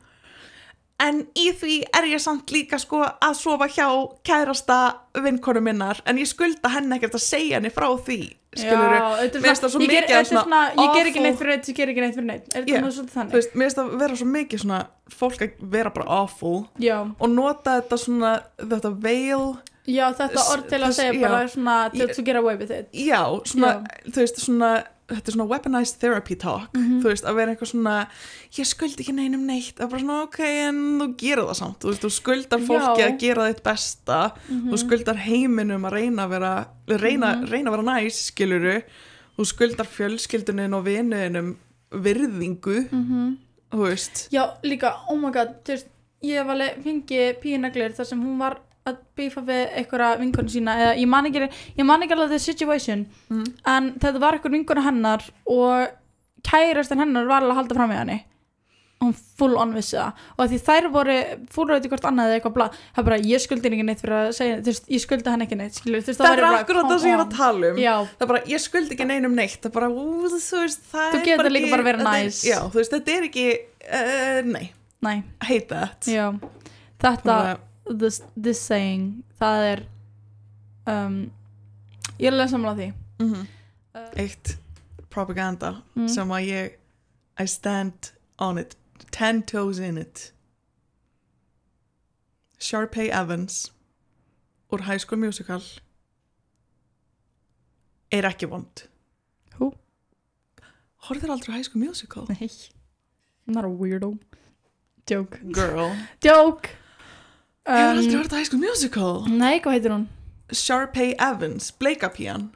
en í því er ég samt líka sko að sofa hjá kærasta vinkonu minnar en ég skulda henni ekkert að segja henni frá því skilurðu, mér finnst það svo mikið ég ger ekki neitt fyrir neitt, ég ger ekki neitt fyrir neitt er þetta svolítið þannig? Þú veist, mér finnst það vera svo mikið svona fólk að vera bara awful og nota þetta svona þetta veil já, þetta orð til að segja bara svona to get away with it já, svona, þú veist, svona þetta er svona weaponized therapy talk þú veist, að vera eitthvað svona ég skuldi ekki neinum neitt, það er bara svona ok en þú gerir það samt, þú veist, þú skuldar fólki að gera þitt besta þú skuldar heiminum að reyna að vera næs, skiluru þú skuldar fjölskyldunum og vinuðinum virðingu þú veist já, líka, oh my god, þú veist ég hef alveg fengið pínaglir þar sem hún var að bífa við einhverja vinkonu sína eða ég man ekki alveg the situation en þetta var einhver vinkonu hennar og kærastan hennar var alveg að halda fram með henni og hún full on vissi það og því þær voru full rauti hvort annað eða eitthvað bla það bara ég skuldi ekki neitt fyrir að segja þú veist ég skuldi henni ekki neitt skilur, veist, það er akkurat það sem ég er að tala já. Það er bara ég skuldi ekki neinum neitt það er bara þú veist það þú getur líka bara verið næs já þú veist þetta er ekki nei hate that já þetta this saying það er ég er alveg sammála því eitt propaganda sem að I stand on it 10 toes in it Sharpay Evans úr High School Musical er ekki vond who? Horfðir aldrei High School Musical? Nei, I'm not a weirdo joke girl joke Hefur aldrei horfðið High School Musical? Nei, hvað heitir hún? Sharpay Evans, bleikapían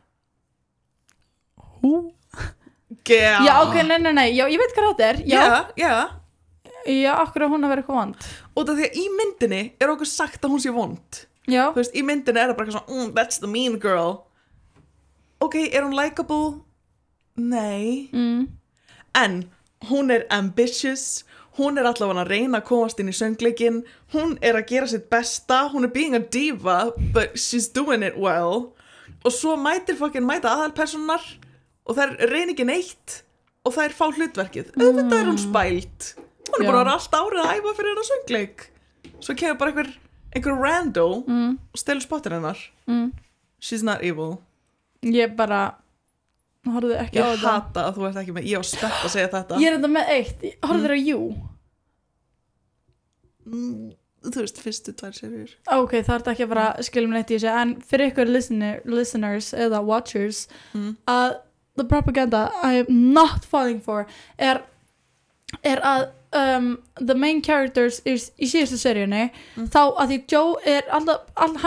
Who? Yeah. Já, ok, nei, já, ég veit hvað þetta er já Já, okkur hún að vera eitthvað vond. Og það því að í myndinni okkur sagt að hún sé vond. Já. Þú veist, í myndinni það bara eitthvað svona, that's the mean girl. Ok, hún likeable? Nei. En hún ambitious, hún allavega að reyna að komast inn í söngleikinn, hún að gera sitt besta, hún being a diva, but she's doing it well. Og svo mæta aðalpersonar og þær reyna ekki neitt og þær fá hlutverkið. Auðvitað hún spælt. Hún búin að vera allt árið að æfa fyrir hennar söngleik. Svo kemur bara einhver rando og stelur spottir hennar. She's not evil. Ég bara horfðu ekki á þetta. Ég hata að þú ert ekki með, ég var spennt að segja þetta. Ég þetta með eitt, horfðu þér á You? Þú veist, fyrstu 2 seríur. Ok, það er ekki að bara skilja neitt í þessu, en fyrir ykkur listeners eða watchers að the propaganda I am not falling for er að the main characters í síðustu seríunni þá að því Joe hann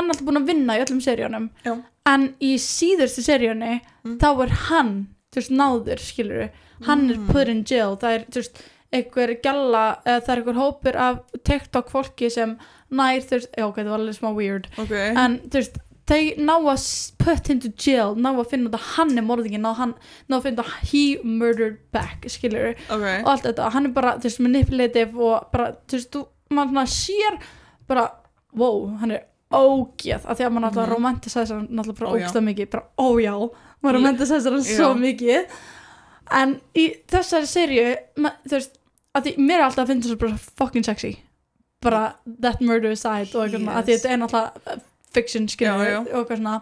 alltaf búin að vinna í öllum seríunum. Já. En í síðustu seríunni þá hann, þú veist, náður, skilur hann put in jail, það þú veist einhver galla, það einhver hópur af TikTok fólki sem nær, þú veist, ok, það var alveg smá weird en þú veist, þeir ná að put him to jail, ná að finna að hann morðinginn, ná að finna að he murdered Beck, skilur og allt þetta, hann bara, þú veist, manipulative og bara, þú veist, maður sér bara, wow, hann ógeð, af því að maður náttúrulega romantisæsar hann náttúrulega bara ógeðslega mikið, bara, ójá maður romantisæsar hann svo mikið en í þessari seríu þú veist, að því mér alltaf að finna þessu bara fucking sexy bara that murder side og eitthvað að því þetta náttúrulega fiction skilur og eitthvað svona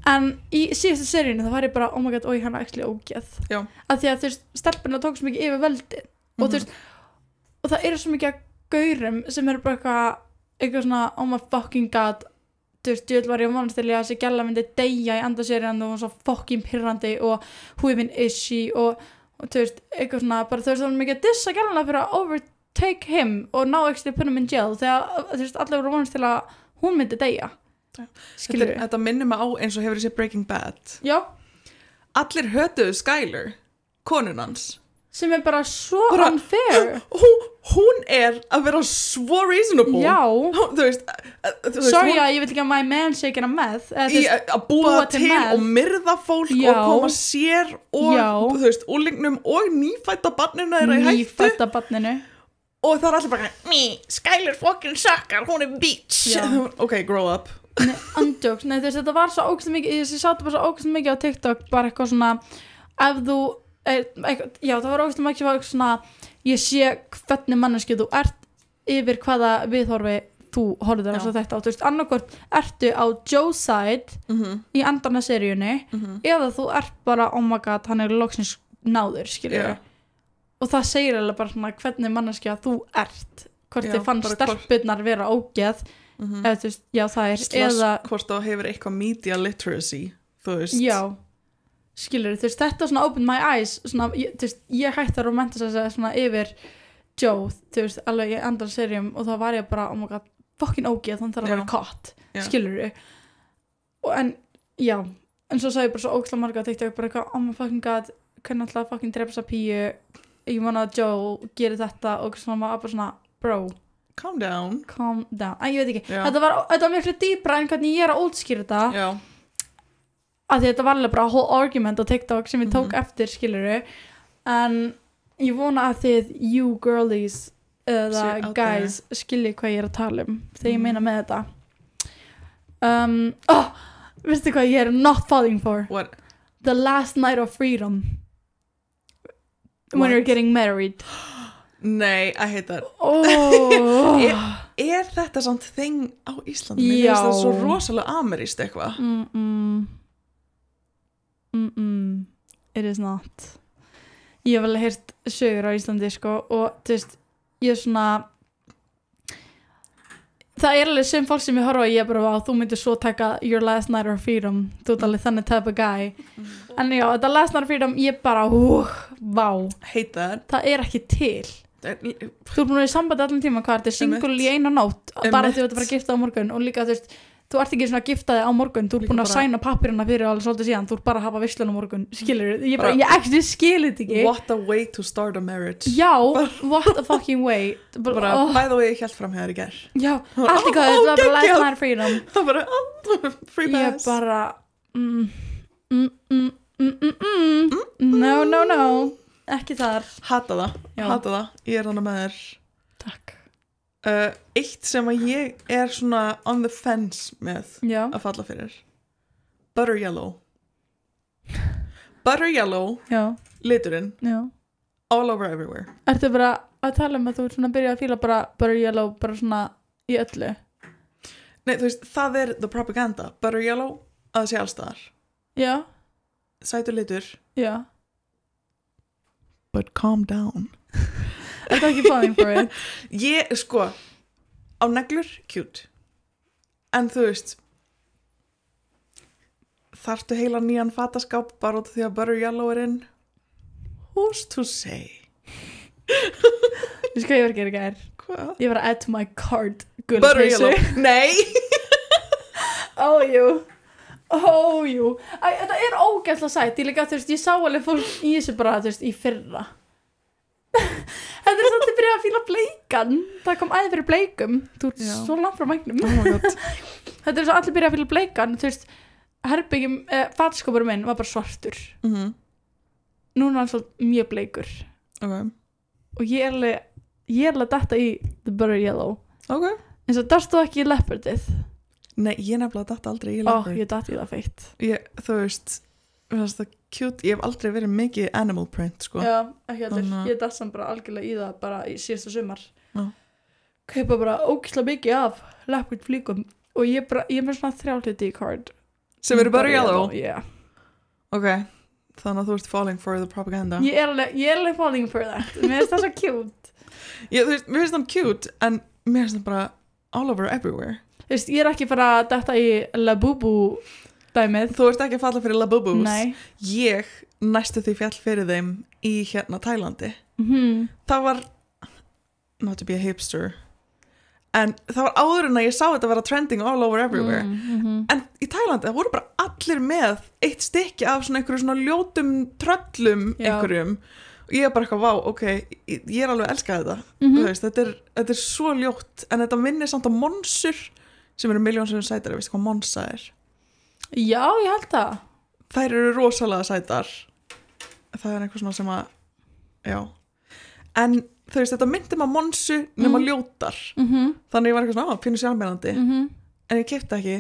en í síðustu seríunni það var ég bara oh my god, oi hann actually ógeð að því að þú veist, stelpuna tók svo mikið yfir veldin og þú veist, og það svo mikið gaurum sem bara eitthvað svona oh my fucking god þú veist, ég var vonast til að þessi gæla myndi deyja í andarserían og svo fucking pirrandi og who even is she og þú veist, eitthvað svona bara þú veist, það var mikið að dissa gælana fyrir að overtake him og ná ekki put him in jail þegar þú veist, allir voru vonast til að hún myndi deyja skilur þetta minnir mig á eins og hefur þessi Breaking Bad já allir hötuðu Skyler, konun hans sem bara svo unfair hún að vera svo reasonable já þú veist, sorry að ég vil ekki að my man shaking a meth að búa til og myrða fólk og koma sér og þú veist, úlingnum og nýfætta barninu þeirra í hættu nýfætta barninu og það allir bara Skyler fucking suckar, hún bitch ok, grow up andjóks, nei þú veist, þetta var svo ógeðslega mikið ég sátt bara svo ógeðslega mikið á TikTok bara eitthvað svona, ef þú já, það var ógeðslega mikið svona ég sé hvernig manneskju þú ert yfir hvaða viðhorfi þú horfður á þetta og þú veist, annarkvort ertu á Joe side í andarna seríunni eða þú ert bara, oh my god, hann loksins náður, skilur og það segir alveg bara svona hvernig manneskja þú ert, hvort þið fann stelpurnar vera ógeð eða þú veist, já það eða hvort þá hefur eitthvað media literacy, þú veist já skilur, þú veist, þetta svona opened my eyes svona, þú veist, ég hætti að romantisera svona yfir Joe, þú veist, alveg í andra seríum og þá var ég bara, oh my god, fucking ógeð þannig að það vera kott, skilur og en, já en svo sagði ég bara svo ógeðslega marga TikTok bara eitthvað, oh my fucking god, hvernig alltaf fucking drepa þessa píu, ég vona að Joe gerir þetta og svona bara svona bro, calm down, ég veit ekki, þetta var mjög dýpra en hvernig ég að útskýra þetta já að því þetta var alveg bara whole argument á TikTok sem ég tók eftir, skiluru en ég vona að þið you girlies eða guys skilji hvað ég að tala þegar ég meina með þetta veistu hvað ég not falling for? What? The last night of freedom when you're getting married Nei, I hate that er þetta samt thing á Íslandi? Mér finnst það svo rosalega amerískt eitthvað it is not ég hef alveg heyrt sögur á Íslandi sko og þú veist ég svona það alveg sem fólk sem ég horfa og ég bara þú myndir svo taka your last night of freedom þú alveg þannig type of guy en já þetta last night of freedom ég bara vá hate that það ekki til þú búin að vera í sambandi allan tíma hvað þetta single í eina nótt bara því þú ert að fara að gifta á morgun og líka þú veist þú ert ekki svona að gifta þig á morgun, þú ert Líka búin að bara- sæna pappirina fyrir alveg svolítið síðan, þú ert bara að hafa veislun á morgun, skilur ég actually skil þetta ekki What a way to start a marriage. já, what a fucking way Bara, by the way, ég held fram hér í ger. já, allt í hvað, þetta var bara last night freedom Það bara, free ég pass. bara no ekki þar Hata það, Já. hata það. Ég er þannig með þér. takk Eitt sem að ég er svona on the fence með já, að falla fyrir. Butter yellow. Butter yellow, já, liturinn, já all over everywhere. ertu bara að tala um að þú ert svona að byrja að fíla bara butter yellow, bara svona í öllu Nei, þú veist, það er the propaganda. Butter yellow, að það sé allstaðar. já, Sætur litur. já But calm down. er það ekki falling for it Ég, sko, á neglur, cute. En þú veist, þarftu heila nýjan fataskáp bara út af því að butter yellow er inn? Who's to say? Þú sko ég var að gera í gær Hvað? ég var að add to my cart Butter yellow. Nei! ójú Æ, þetta er ógæsla sætt ég líka, þú veist, ég sá alveg fólk í þessu bara, þú veist, í fyrra þetta er samt að byrja að fíla bleikan það kom aðeins fyrir bleikum þú ert Já. svo langt frá mæknum Oh my god. þetta er svo allir byrja að fíla bleikan þú veist, herbyggjum, fatskópur minn var bara svartur núna er hann svo mjög bleikur Ok. og ég er alveg detta í the butter yellow Ok. eins og darst þú ekki í leopardið Nei, ég nefnilega datt aldrei í ó, leopard. ég datt í það feitt Þú veist, mér finnst það cute. Ég hef aldrei verið mikið animal print, sko. já, ekki allir, Þannig að- ég datt samt bara algjörlega í það bara í síðasta sumar Já. kaupa bara ógislega mikið af leopard flíkum og ég er með svona 3 hluti í card Sem eru butter yellow? yeah. Ok. Þannig að þú ert falling for the propaganda. ég er alveg falling for that mér finnst það svo cute Þú veist, mér finnst það cute, en mér finnst það bara all over everywhere. þú veist, ég er ekki bara að detta í Labubu dæmið Þú ert ekki að falla fyrir Labubus. nei Ég næstu því fjall fyrir þeim í hérna Tælandi. Það var, not to be a hipster, en það var áður en að ég sá þetta vera trending all over everywhere. En í Tælandi, það voru bara allir með eitt stykki af svona einhverju svona ljótum tröllum Já. einhverjum. Og ég er bara eitthvað, vá, ok, ég er alveg að elska þetta. Þú veist, þetta er svo ljótt, en þetta minnir samt á monsur sem eru miljónsum sætar, veistu hvað monsa er? já, ég held það Þær eru rosalega sætar. Það er eitthvað svona sem að, já. En þú veist, þetta myndi maður monsu nema ljótar. Þannig ég var eitthvað svona, finnur sjálfmennandi. En ég keypti ekki.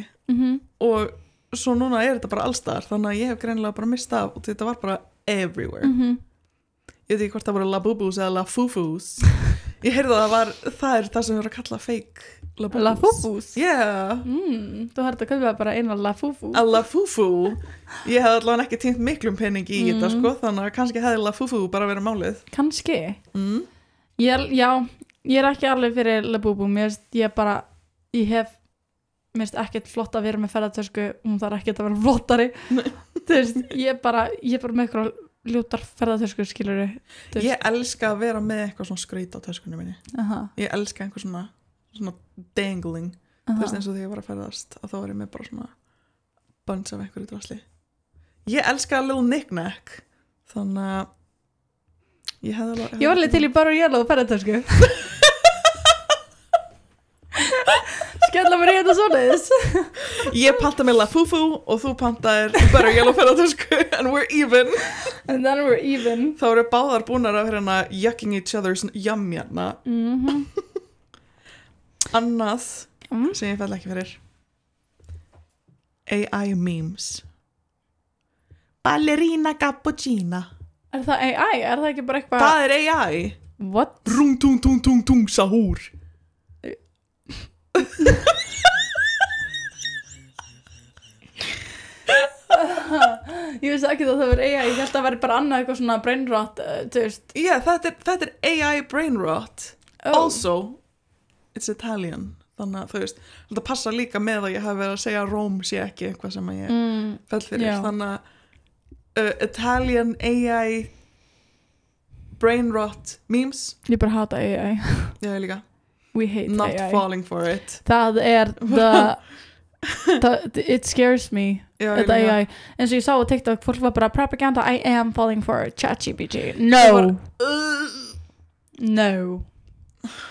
Og svo núna er þetta bara allstaðar. Þannig að ég hef greinilega bara mistað af og þetta var bara everywhere. Ég veit ekki hvort það voru Labubus eða Lafufus. Ég heyrði að það er það sem við erum að kalla fake Labubus. Lafufus? Yeah. þú hægt að kaupa bara eina Lafufu A Lafufu. Ég hef allavega ekki týnt miklum pening í þetta, sko. Þannig að kannski hefði Lafufu bara verið málið. kannski ég er ekki alveg fyrir Labubu mér finnst ekkert flott að vera með ferðartösku hún þarf ekkert að vera flottari þú veist, ég er bara með eitthvað ljótar ferðartösku, skilur Ég elska að vera með eitthvað svona skraut á töskunni minni. Ég elska einhver svona dangling. Þú veist, eins og þegar ég var að ferðast að þá var ég með bara svona bunch af einhverju drasli. Ég elska little knick-knack. Þannig að ég hefði alveg... ég var alveg til í bara yellow ferðartösku skella mér í þetta svoleiðis Ég panta með Lafufu og þú pantaðir butter yellow ferðartösku and we're even. and then we're even Þá eru báðar búnar að hérna yucking each other's yum hérna. Annað sem ég fell ekki fyrir. AI memes. Ballerina cappuccina. er það AI? Er það ekki bara eitthvað Það er AI. what? Rung tung tung tung tung sahur. ég vissi ekki að það var AI ég held að það væri bara annað eitthvað svona brain rot þú veist Yeah, þetta er AI brain rot. Also, it's Italian. Þannig að þú veist, þetta passa líka með að ég hafi verið að segja að Rome sé ekki eitthvað sem að ég fell fyrir. já. Þannig að Italian AI brain rot memes. ég bara hata AI Já, ég líka. we hate Not AI falling for it. það er it scares me þetta AI, eins og ég sá á TikTok fólk var bara propaganda, I am falling for ChatGPT, no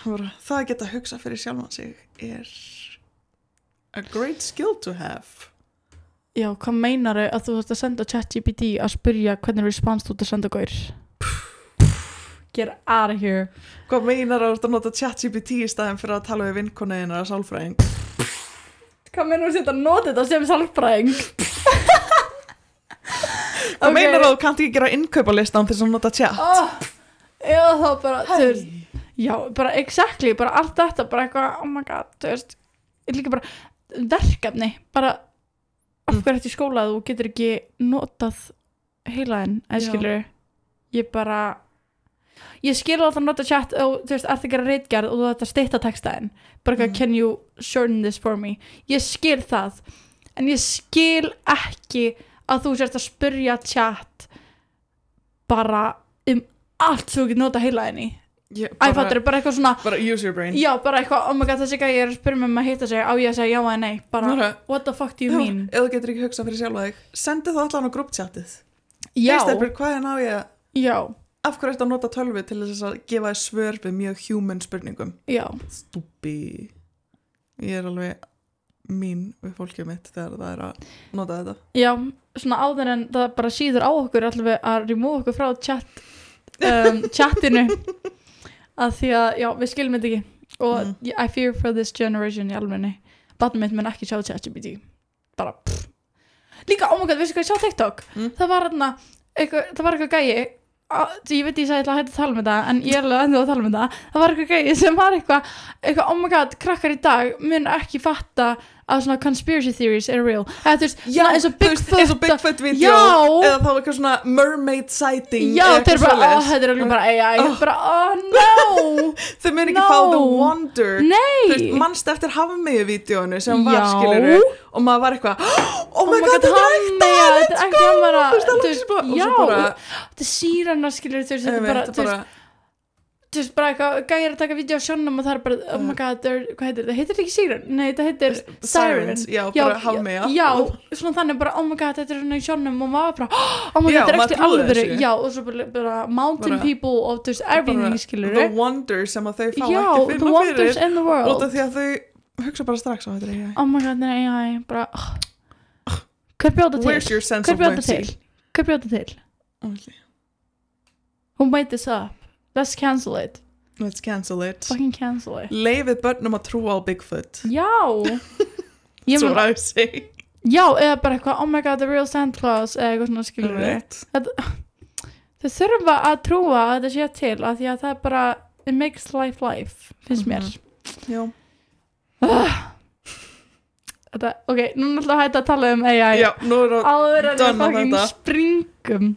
það að geta hugsa fyrir sjálfan sig a great skill to have. Já, hvað meinarðu að þú ert að senda ChatGPT að spyrja hvernig response þú ert að senda gaur? Get out of here. Hvað meinarðu að nota ChatGPT í staðin fyrir að tala við vinkonuðina að sálfræðing? Hvað meinarðu að nota þetta sem sálfræðing? Hvað meinarðu að þú kannt ekki gera innkaupalistan til þess að nota chat? Já, þá bara, þú veist, já, bara exactly, bara allt þetta, bara eitthvað, oh my god, þú veist, ég líka bara verkefni, bara af hverju eftir skóla þú getur ekki notað heilaðinn, skilur ég skil alltaf að nota chat og þú veist, ert að gera ritgerð og þú ætti að stytta textaðinn bara eitthvað, can you shorten this for me, ég skil það en ég skil ekki að þú sérst að spyrja chat bara allt svo þú getur notað heilaðinn í iPad bara eitthvað svona bara use your brain já, bara eitthvað, oh my god, þessi gæi er að spyrja mig að hitta sig á ég að segja já eða nei bara, what the fuck do you mean ef þú getur ekki hugsað fyrir sjálfa þig sendi þú allan á grúppchatið já, hvað er ná ég já af hverju ertu að nota tölvu til þess að gefa þér svör við mjög human spurningum já stúpi ég er alveg mín við fólkið mitt þegar það er að nota þetta já, svona áður en það bara síður á okkur allavega að remove okkur frá chatinu að því að, já, við skilum þetta ekki og I fear for this generation í alvegni barnið mitt mun ekki sjá ChatGPT bara, líka, oh my god, veistu hvað ég sá TikTok það var eitthvað gæi ég veit ég sagði að hætta að tala um þetta en ég er alveg ennþá að tala um þetta það var eitthvað gæi sem var eitthvað oh my god, krakkar í dag mun ekki fatta að svona conspiracy theories are real eða þú veist, eins og Bigfoot video eða þá eitthvað svona mermaid sighting já, þeir bara, þetta er bara AI bara, no þau mun ekki fá the wonder nei, þú veist, mannst eftir Hafmeyju-vídeónu sem var, skiluru og maður var eitthvað, oh my god, þetta er ekta þú veist, já þetta er síranar, skiluru, þú veist, þetta er bara þú veist, bara eitthvað, gæjar að taka vídeo á sjónum og það er bara, oh my god, hvað heitir þetta? Heitir þetta ekki Siren? Nei, þetta heitir Siren. Já, bara Hafmeyja. Já, svona þannig bara, oh my god, þetta er svona í sjónum og maður bara, oh my god, þetta er eftir alvöru. Já, og svo bara mountain people og þú veist, everything, skilur. The wonders sem að þau fá ekki finna fyrir. Já, the wonders in the world. Út af því að þau hugsa bara strax á þetta AI. Oh my god, þetta er AI, bara, hver bjóða til? Where's your sense of mercy? Hver bjóða til? Who made this up? Let's cancel it. Let's cancel it. Fucking cancel it. Leifið börnum að trúa á Bigfoot. Já. That's what I would say. Já, eða bara eitthvað, oh my god, the real Santa Claus, eða eitthvað svona skilur við. Þau þurfa að trúa að þetta sé til, af því að það er bara, it makes life, finnst mér. Já. Þetta, ok, nú er alltaf hægt að tala um AI. Já, nú er það áður en við fucking springum.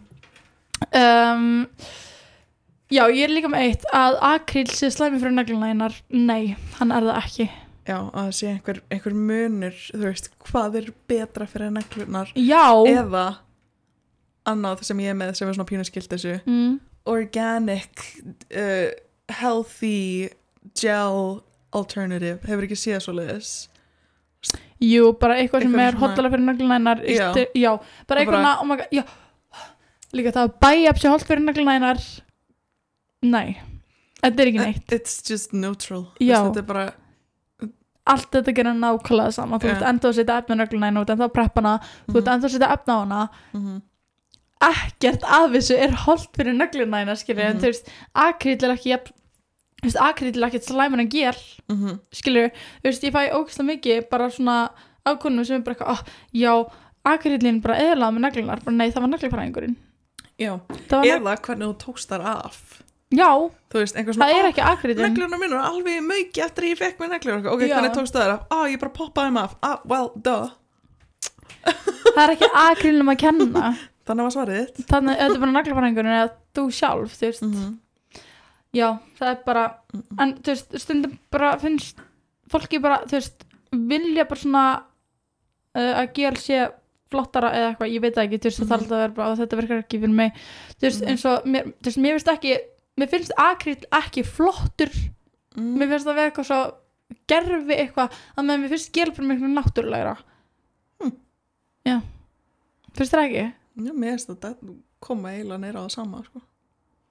Já, ég er líka með eitt að akryl sé slæmi fyrir neglunar. Nei, hann er það ekki. Já, að það sé einhver munur, þú veist, hvað er betra fyrir neglunar. Já. Eða annað sem ég er með sem er svona pínuskilt þessu. Organic, healthy gel alternative. Hefur ekki séð svoleiðis? Jú, bara eitthvað sem er hottalega fyrir neglunar. Já, bara eitthvað, oh my god, já. Líka það að bæja sér holt fyrir neglunar. Nei, þetta er ekki neitt. It's just neutral. Já. Þetta er bara allt þetta gerir nákvæmlega sama. Þú ert enda að setja efna negluna og enda að preppa hana, þú ert enda að setja efna á hana. Ekkert af þessu er holdt fyrir negluna þínar, skilur. En þú veist, akryl er ekki akryl er ekkert slæmur en gel, skilur. Þú veist, ég fæ ógeðslega mikið bara svona ákonum sem er bara eitthvað, já, akrylin bara eðlaði með neglunar, bara nei, það var neglufræðingurinn. Já, eða hvernig þú tókst þar af. Já, þú veist, einhver svona, það er ekki akrylin. Neglurnar mínar er alveg mauki eftir að ég fekk með neglur. Ok, hvernig tókst það af? Ég bara poppaði þeim af. Well, duh. Það er ekki akrylnum að kenna. Þannig var svarið þitt. Þannig, þetta er bara neglufræðingurinn eða þú sjálf, þú veist. Já, það er bara, en þú veist, stundum bara finnst fólki bara, þú veist, vilja bara svona að gel sé flottara eða eitthvað, ég veit ekki, þú veist, það þarf alltaf að vera bara og þetta virkar ekki fyrir mig, þú veist, eins og þú veist, mér finnst akryl ekki flottur mér finnst það vera eitthvað svo gerfi eitthvað að meðan mér finnst gel bara miklu náttúrulegra já, finnst það ekki? Já, mér finnst þetta koma eiginlega neyra á það sama sko.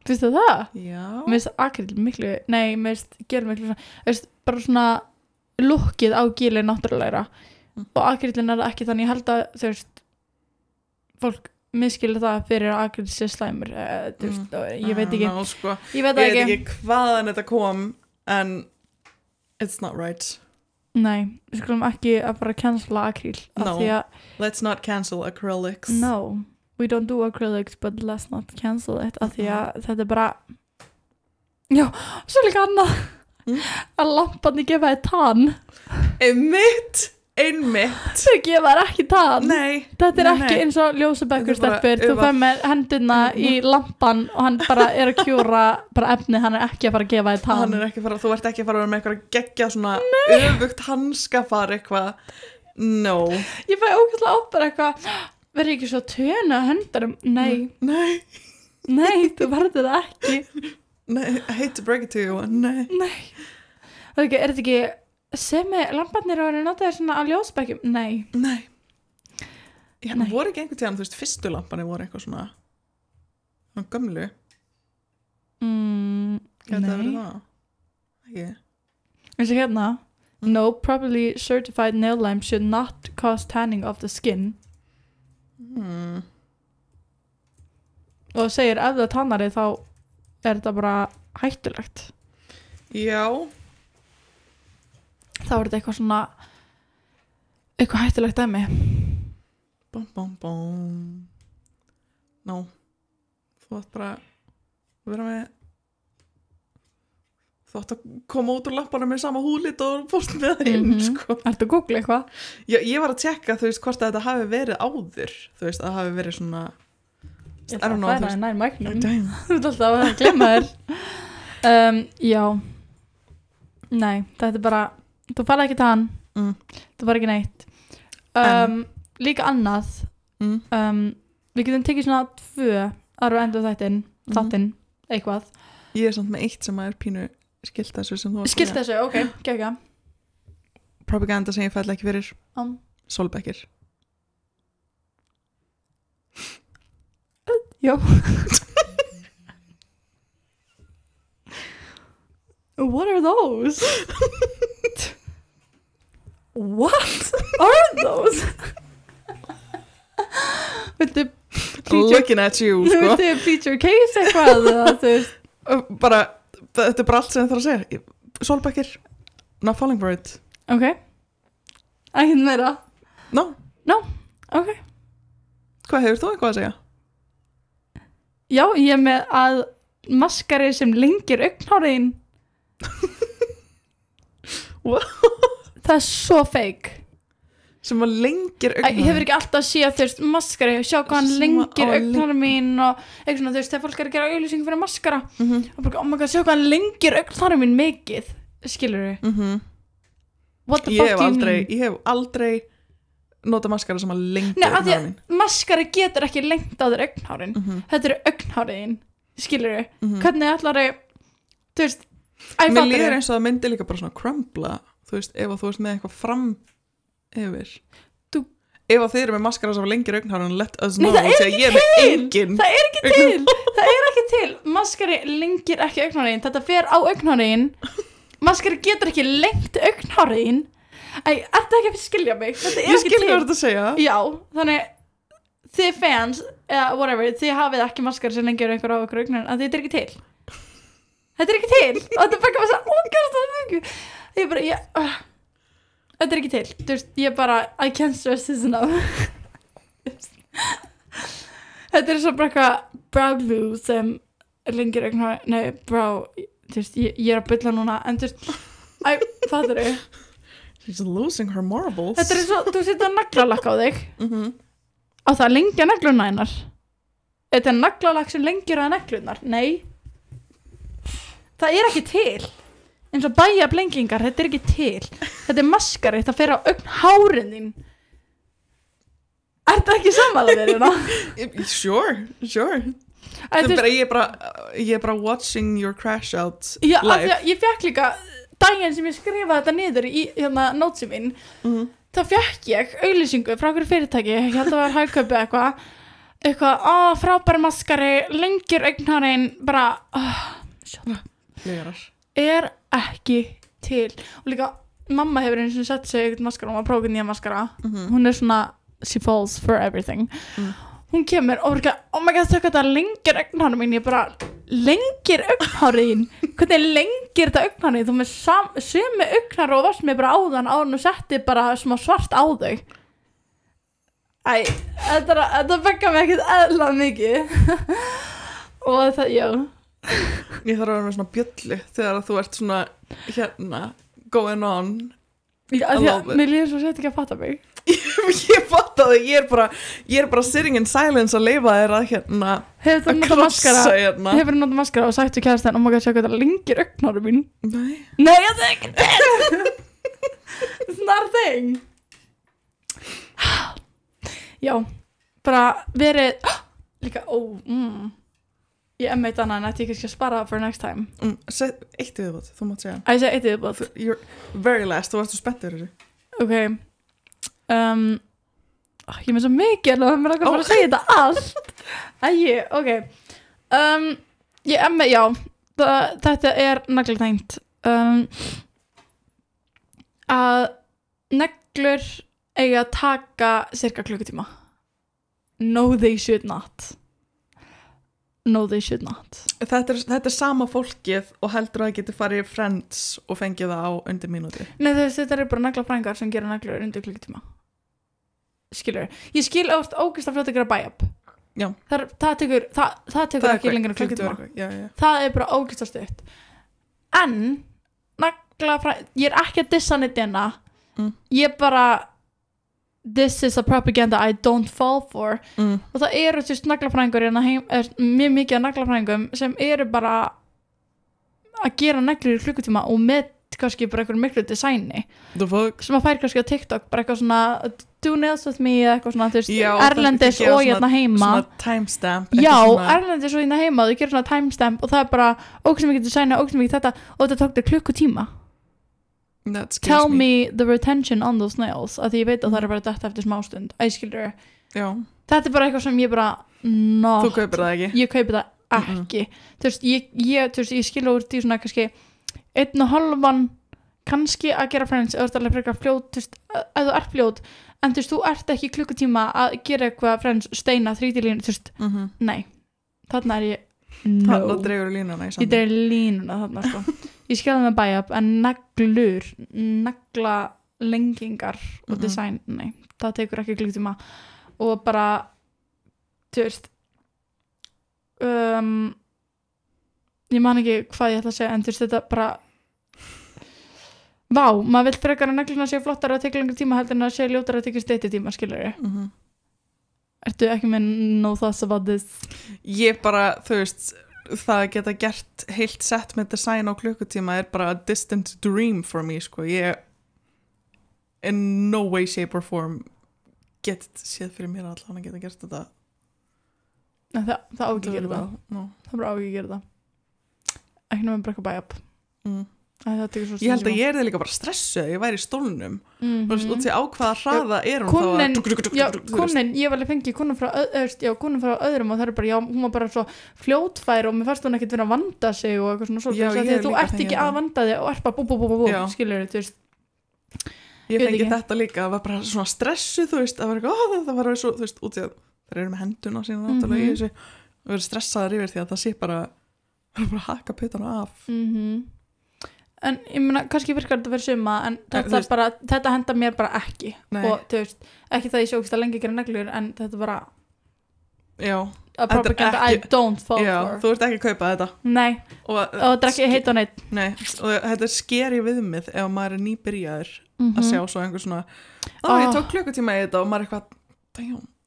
Finnst það? Já. Mér finnst akryl miklu, nei, mér finnst gel miklu veist, bara svona lukkið á geli náttúrulegra og akrylin það ekki þannig ég held að þú veist fólk miskilur það fyrir að akryl sé slæmur þú veist, ég veit ekki sko. ég veit ekki hvaðan þetta kom en it's not right nei, við skulum ekki að fara að cancela akryl no, let's not cancel acrylics no, we don't do acrylics but let's not cancel it af því að þetta er bara já, svo líka annað að lamparnir gefa þér tann einmitt þau gefa þér ekki tann nei, þetta er ekki eins og ljósabekkurstelpur þú fær með hendurna í lampan og hann bara er að kjúra bara efni, hann er ekki að fara að gefa þér tann þú ert ekki að fara að vera með eitthvað að gegja svona öfugt hanskafar eitthvað no ég fæ ógeðslega oft bara eitthvað verður ekki svo töna hendurum nei, þú verður það ekki nei, I hate to break it to you nei. Er þetta ekki sem lamparnir eru notaðir svona á ljósbekkjum? Nei. Voru ekki einhvern tíðan, þú veist, fyrstu lampanir voru eitthvað svona gömlu gæti það verið það? Ekki eins og hérna no properly certified nail lamp should not cause tanning of the skin og segir ef það tannari þá er þetta bara hættulegt já þá er þetta eitthvað svona eitthvað hættulegt dæmi no þú ætti bara vera með þú ætti að koma út úr lampanum með sama húlit og fórst með það inn sko. Ertu að googla eitthvað? Já, ég var að tjekka þú veist hvort að þetta hafi verið áður þú veist að það hafi verið svona ég ætla að færa það nær mæknum þú ert alltaf að glemma þér já nei, þetta er bara þú farið ekki tann þú farið ekki neitt líka annað við getum tekið svona 2 aðra endur þáttinn eitthvað ég er samt með eitt sem er pínu skilt þessu sem þú skilt þessu, ok, gegga propaganda sem ég fæll ekki fyrir sólbekkir já what are those? What are those? looking at you sko. Viltu plead your case eitthvað bara, þetta er bara allt sem það þarf að segja sólbekkir, not falling for it ok, ekki meira no, ok hvað hefur þú eitthvað að segja? já, ég er með að maskari sem lengir augnháriðin það er svo fake sem að lengir augnháriðin ég hefur ekki alltaf að sé að þú veist maskari sjá hvað hann lengir augnháriðin mín og eitthvað svona þú veist þegar fólk er að gera auglýsing fyrir maskara og bara oh my god sjá hvað hann lengir augnháriðin mín mikið skilur við what the fuck do you mean ég hef aldrei nota maskara sem að lengja augnháriðin maskari getur ekki lengt á þér augnháriðin þetta eru augnháriðin skilur við hvernig ætlar þú veist mér líður eins og það myndi líka bara svona crumbla þú veist ef þú veist með eitthvað fram yfir ef þið eru með maskara sem lengir augnhárin let us know það er ekki til maskari lengir ekki augnhárin þetta fer á augnhárin maskari getur ekki lengt augnhárin ertu ekki að skilja mig þetta er ég ekki skilja hvað þetta að segja já, þannig þið fans whatever, þið hafið ekki maskari sem lengir einhver á ykkur augnhárin að þetta er ekki til þetta er ekki til og þetta er bara svo ég bara þetta er ekki til þú veist, ég bara I can't stress this enough þetta er svo bara eitthvað brow glue sem lengir augnhárin nei, brow þú veist, ég er að bylla núna en þú veist, fattur þau she's losing her marbles þetta er svo, þú setur naglalakk á þig á það að lengja negluna hennar þetta er naglalakk sem lengir að neglunar nei það er ekki til eins og bæja blengingar, þetta er ekki til þetta er maskari, þetta fer á augnhárin þín er þetta ekki sammála þér hérna? sure ég er bara watching your crash out já, live ég fekk líka daginn sem ég skrifaði þetta niður í hérna nótsi mín þá fekk ég auglýsingu frá einhverju fyrirtæki, ég held að það var Hagkaupi eitthvað, frábæri maskari, lengir augnhárin, bara er ekki til. Og líka mamma hefur eins og sett sig eitthvað maskara, hún var að prófa nýja maskara, hún er svona, she falls for everything. Hún kemur og verður oh my god, þetta lengir augnhárin mín, ég bara, lengir augnhárin, hvernig lengir þetta augnhárin, þú með sömu augnhári og varst með bara áðan og setti bara smá svart á þau. Þetta bekka mig ekkert eðla mikið. Og það, já. Ég þarf að vera með svona bjöllu þegar þú ert svona hérna, going on. Já, því að mér líður svo sett ekki að fatta mig. Ég fatta það, ég er bara sitting in silence að leifa þér að hérna Hefur þú notað maskara? Hérna. Hefur þú notað maskara og sagt við kærastan, my god, sjá hvað það lengir augnhárin mín? Nei, það er ekki til. It's not a thing. Já, bara verið líka, ég meit annað en ætti ég kannski að spara for next time. Eitt viðbót, þú mátt segja. Ég segi eitt viðbót. You're very last, þú varst svo spenntur þessu. Ok. Ég með svo mikið og mér langar bara að segja þetta allt. Ok. Ég með, já, þetta er naglatengt. Að neglur eiga að taka cirka klukkutíma. No, they should not. Þetta er sama fólkið og heldur að það getur farið í Friends og fengið það á undir mínúti. Nei, þetta er bara naglafræðingar sem gera naglur undir klukkutíma. Skilur. Ég skil ógeðslega fljótt að gera buy-up. Já. Það tekur ekki lengur en klukkutíma. Já. Það er bara ógeðslega stutt. En naglafræðingar, ég er ekki að dissa neitt hérna. Ég bara this is a propaganda I don't fall for og það eru naglafræðingur mjög mikið af naglafræðingum sem eru bara að gera neglur í klukkutíma og með kannski bara einhverjum miklu designi sem að fær kannski á TikTok bara eitthvað svona do nails with me eða eitthvað svona erlendis og hérna heima svona timestamp erlendis og hérna heima þau gerir svona timestamp og það er bara ógeðslega mikið designi ógeðslega mikið þetta og þetta tók þér klukkutíma. Tell me the retention on those nails að því ég veit að það er bara detta eftir smástund skilur. Þetta er bara eitthvað sem ég bara þú kaupir það ekki? Ég kaupir það ekki þú veist, ég skilur úr því svona kannski 1,5 kannski að gera Friends eða þú ert alveg frekar fljót þú veist, að þú ert fljót en þú veist, þú ert ekki klukkutíma að gera eitthvað Friends steina 3D-línu, þú veist, nei þarna er ég þarna dregur línuna ég dregur línuna þarna sko ég skilði með buy-up en naglalengingar og design, nei, það tekur ekki klukkutíma og bara þú veist ég man ekki hvað ég ætla að segja en þú veist þetta bara maður vill frekar að negluna sé flottar og tekja lengur tíma heldur en að sé ljótar að tekja styttri tíma skilur ég Ertu ekki með no thoughts about this? Ég bara, þú veist það að geta gert heilt sett með design á klukkutíma er bara a distant dream for me sko. Ég in no way, shape or form get séð fyrir mér allan að geta gert þetta. Það á ekki að gera það. Það bara á ekki að gera það. Ekki náttúrulega bara buy up. Ég held að ég er líka bara stressuð ég væri í stólnum og því á hvaða hraða er hún konin, ég var alveg fengið konin frá öðrum og það er bara, hún var bara svo fljótfær og mér fannst hún ekkert vera að vanda sig og eitthvað svona því þú ert ekki að vanda þig og ert bara bú skilur þú veist ég fengi þetta líka, það var bara svona stressuð þú veist, það var svo þú veist, út í að það eru með henduna sína náttúrulega í þessu og verið stressaðar yfir því að það sé bara haka puttana af en ég meina, kannski virkar þetta fyrir suma en þetta henda mér bara ekki og þú veist, ekki það ég sjókist að lengi gera neglur en þetta bara a propaganda I don't fall for þú ert ekki að kaupa þetta nei, og þetta er ekki heit og neitt nei, og þetta er skeri viðmið ef maður er nýbyrjaður að sjá svo einhver svona ég tók klukkutíma í þetta og maður er eitthvað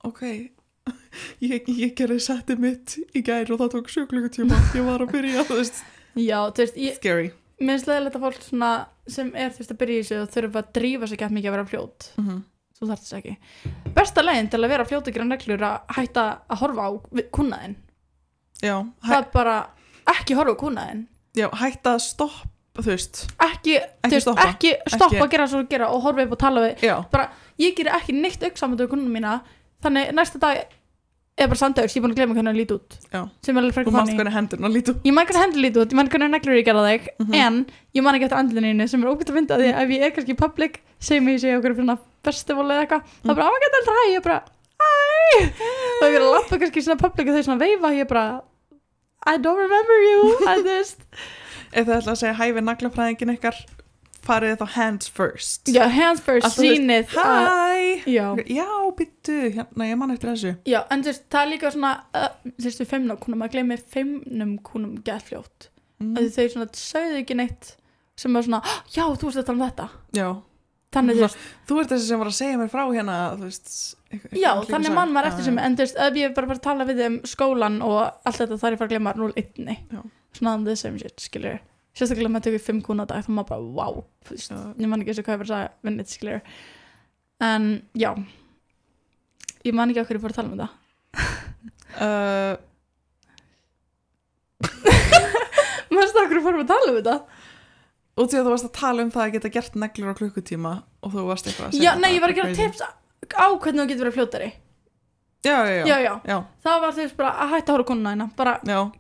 ok ég gerði settið mitt í gær og það tók 7 klukkutíma ég var að byrja þú veist scary mér finnst leiðilegt að fólk svona, sem er þurft að byrja í þessu og þurfa að drífa sig ekki mikið að vera fljót þú þarft þess ekki besta leiðin til að vera fljót að gera neglur að hætta að horfa á kúnaðinn það er bara ekki horfa á kúnaðinn hætta að þú veist ekki stoppa að gera svo að gera og horfa upp og tala við bara, ég gerir ekki neitt augsamöndu við konuna mína, þannig næsta dag er bara sandagur, ég er búin að gleyma hvernig að líti út sem er alveg frekar þannig. Þú manst hvernig hendurna líti út. Ég man hvernig hendur líti út, ég man hvernig neglur ég gerða þig en ég man ekki eftir andlininu sem er ógætt að finna því ef ég er kannski í public segjum ég okkur fyrir festival eða eitthvað þá bara, maður getur alltaf hæ, ég bara hæ og ég er að lappa kannski svona public og þau svona veifa, ég bara I don't remember you, I just Ef þið ætla að segja hæ við naglafræðingin ykkar farið þá hands first. Já, hands first, sýnið hæ, já, byttu hérna, ég man eftir þessu. Já, en þú veist, það er líka svona þú veist, við feimnakúnum, að gleymi feimnumkúnum gætfljótt að þau svona sögðu ekki neitt sem var svona, já, þú veist að tala um þetta já, þannig þú ert þessi sem var að segja mér frá hérna þú veist, já, þannig mann var eftir sem en þú veist, ef ég bara var að tala við skólan og allt þetta þar ég fara að gleyma 0-1 svona the same shit, skilur sérstaklega með tökum 5 kúna dag þá maður bara, wow ég man ekki eins og hvað ég var að segja vinnit, skilur en já ég man ekki á hverju ég fór að tala um þetta maður stakkur að fórum að tala um þetta út í að þú varst að tala um það að geta gert neglur á klukkutíma og þú varst eitthvað að segja já, nei, ég var að gera tips á hvernig þú getur verið fljótari já. Það var þú veist bara að hætta að horfa konuna hérna bara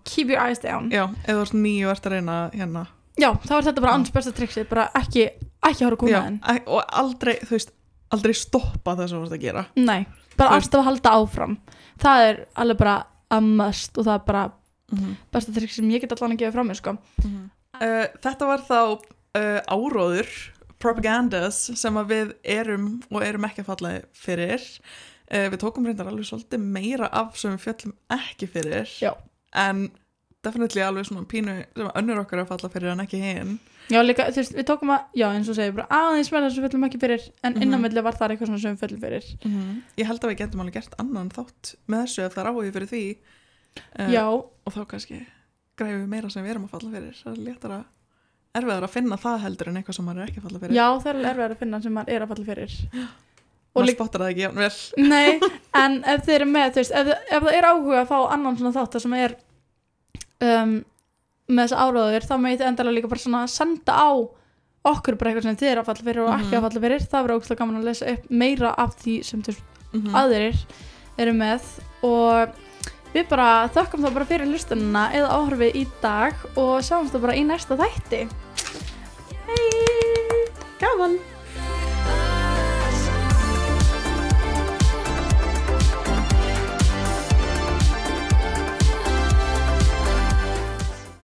keep your eyes down já, ef þú varst 9 og ert að reyna hérna já, það var þetta bara annars besta trixið bara ekki horfa konuna hérna og aldrei, þú veist, aldrei stoppa það sem þú varst að gera nei, bara alltaf að halda áfram það er alveg bara a must og það er bara besta trixið sem ég get allan að gefa frá mér sko. Þetta var þá áróður propagandas sem að við erum ekki að falla fyrir við tókum reyndar alveg svolítið meira af sem við fjöllum ekki fyrir en definitely alveg svona pínu sem að önnur okkar að falla fyrir en ekki hinn já líka, þú veist, við tókum að eins og segja bara aðeins meira sem við fjöllum ekki fyrir en innanmelli var það eitthvað svona sem við fjöllum fyrir ég held að við getum alveg gert annan þátt með þessu ef það er áhugið fyrir því og þá kannski græfum við meira sem við erum að falla fyrir það er léttara erfiðar að finna það heldur en eitthvað sem maður er ekki að falla fyrir já, það er erfiðar að finna sem maður er að falla fyrir og maður spottar það ekki jafn vel nei, en ef þið eru með þú veist, ef það er áhuga að fá annan svona þátt sem er með þessa áróður þá með þið endalega líka bara svona senda á okkur bara eitthvað sem þið eru að falla fyrir og ekki að falla fyrir, það verður ógeðslega gaman að lesa upp meira af því sem aðrir eru með og við bara þökkum það bara fyrir hlustunina eða áhorfið í dag og sjáumst það bara í næsta þætti hei, gaman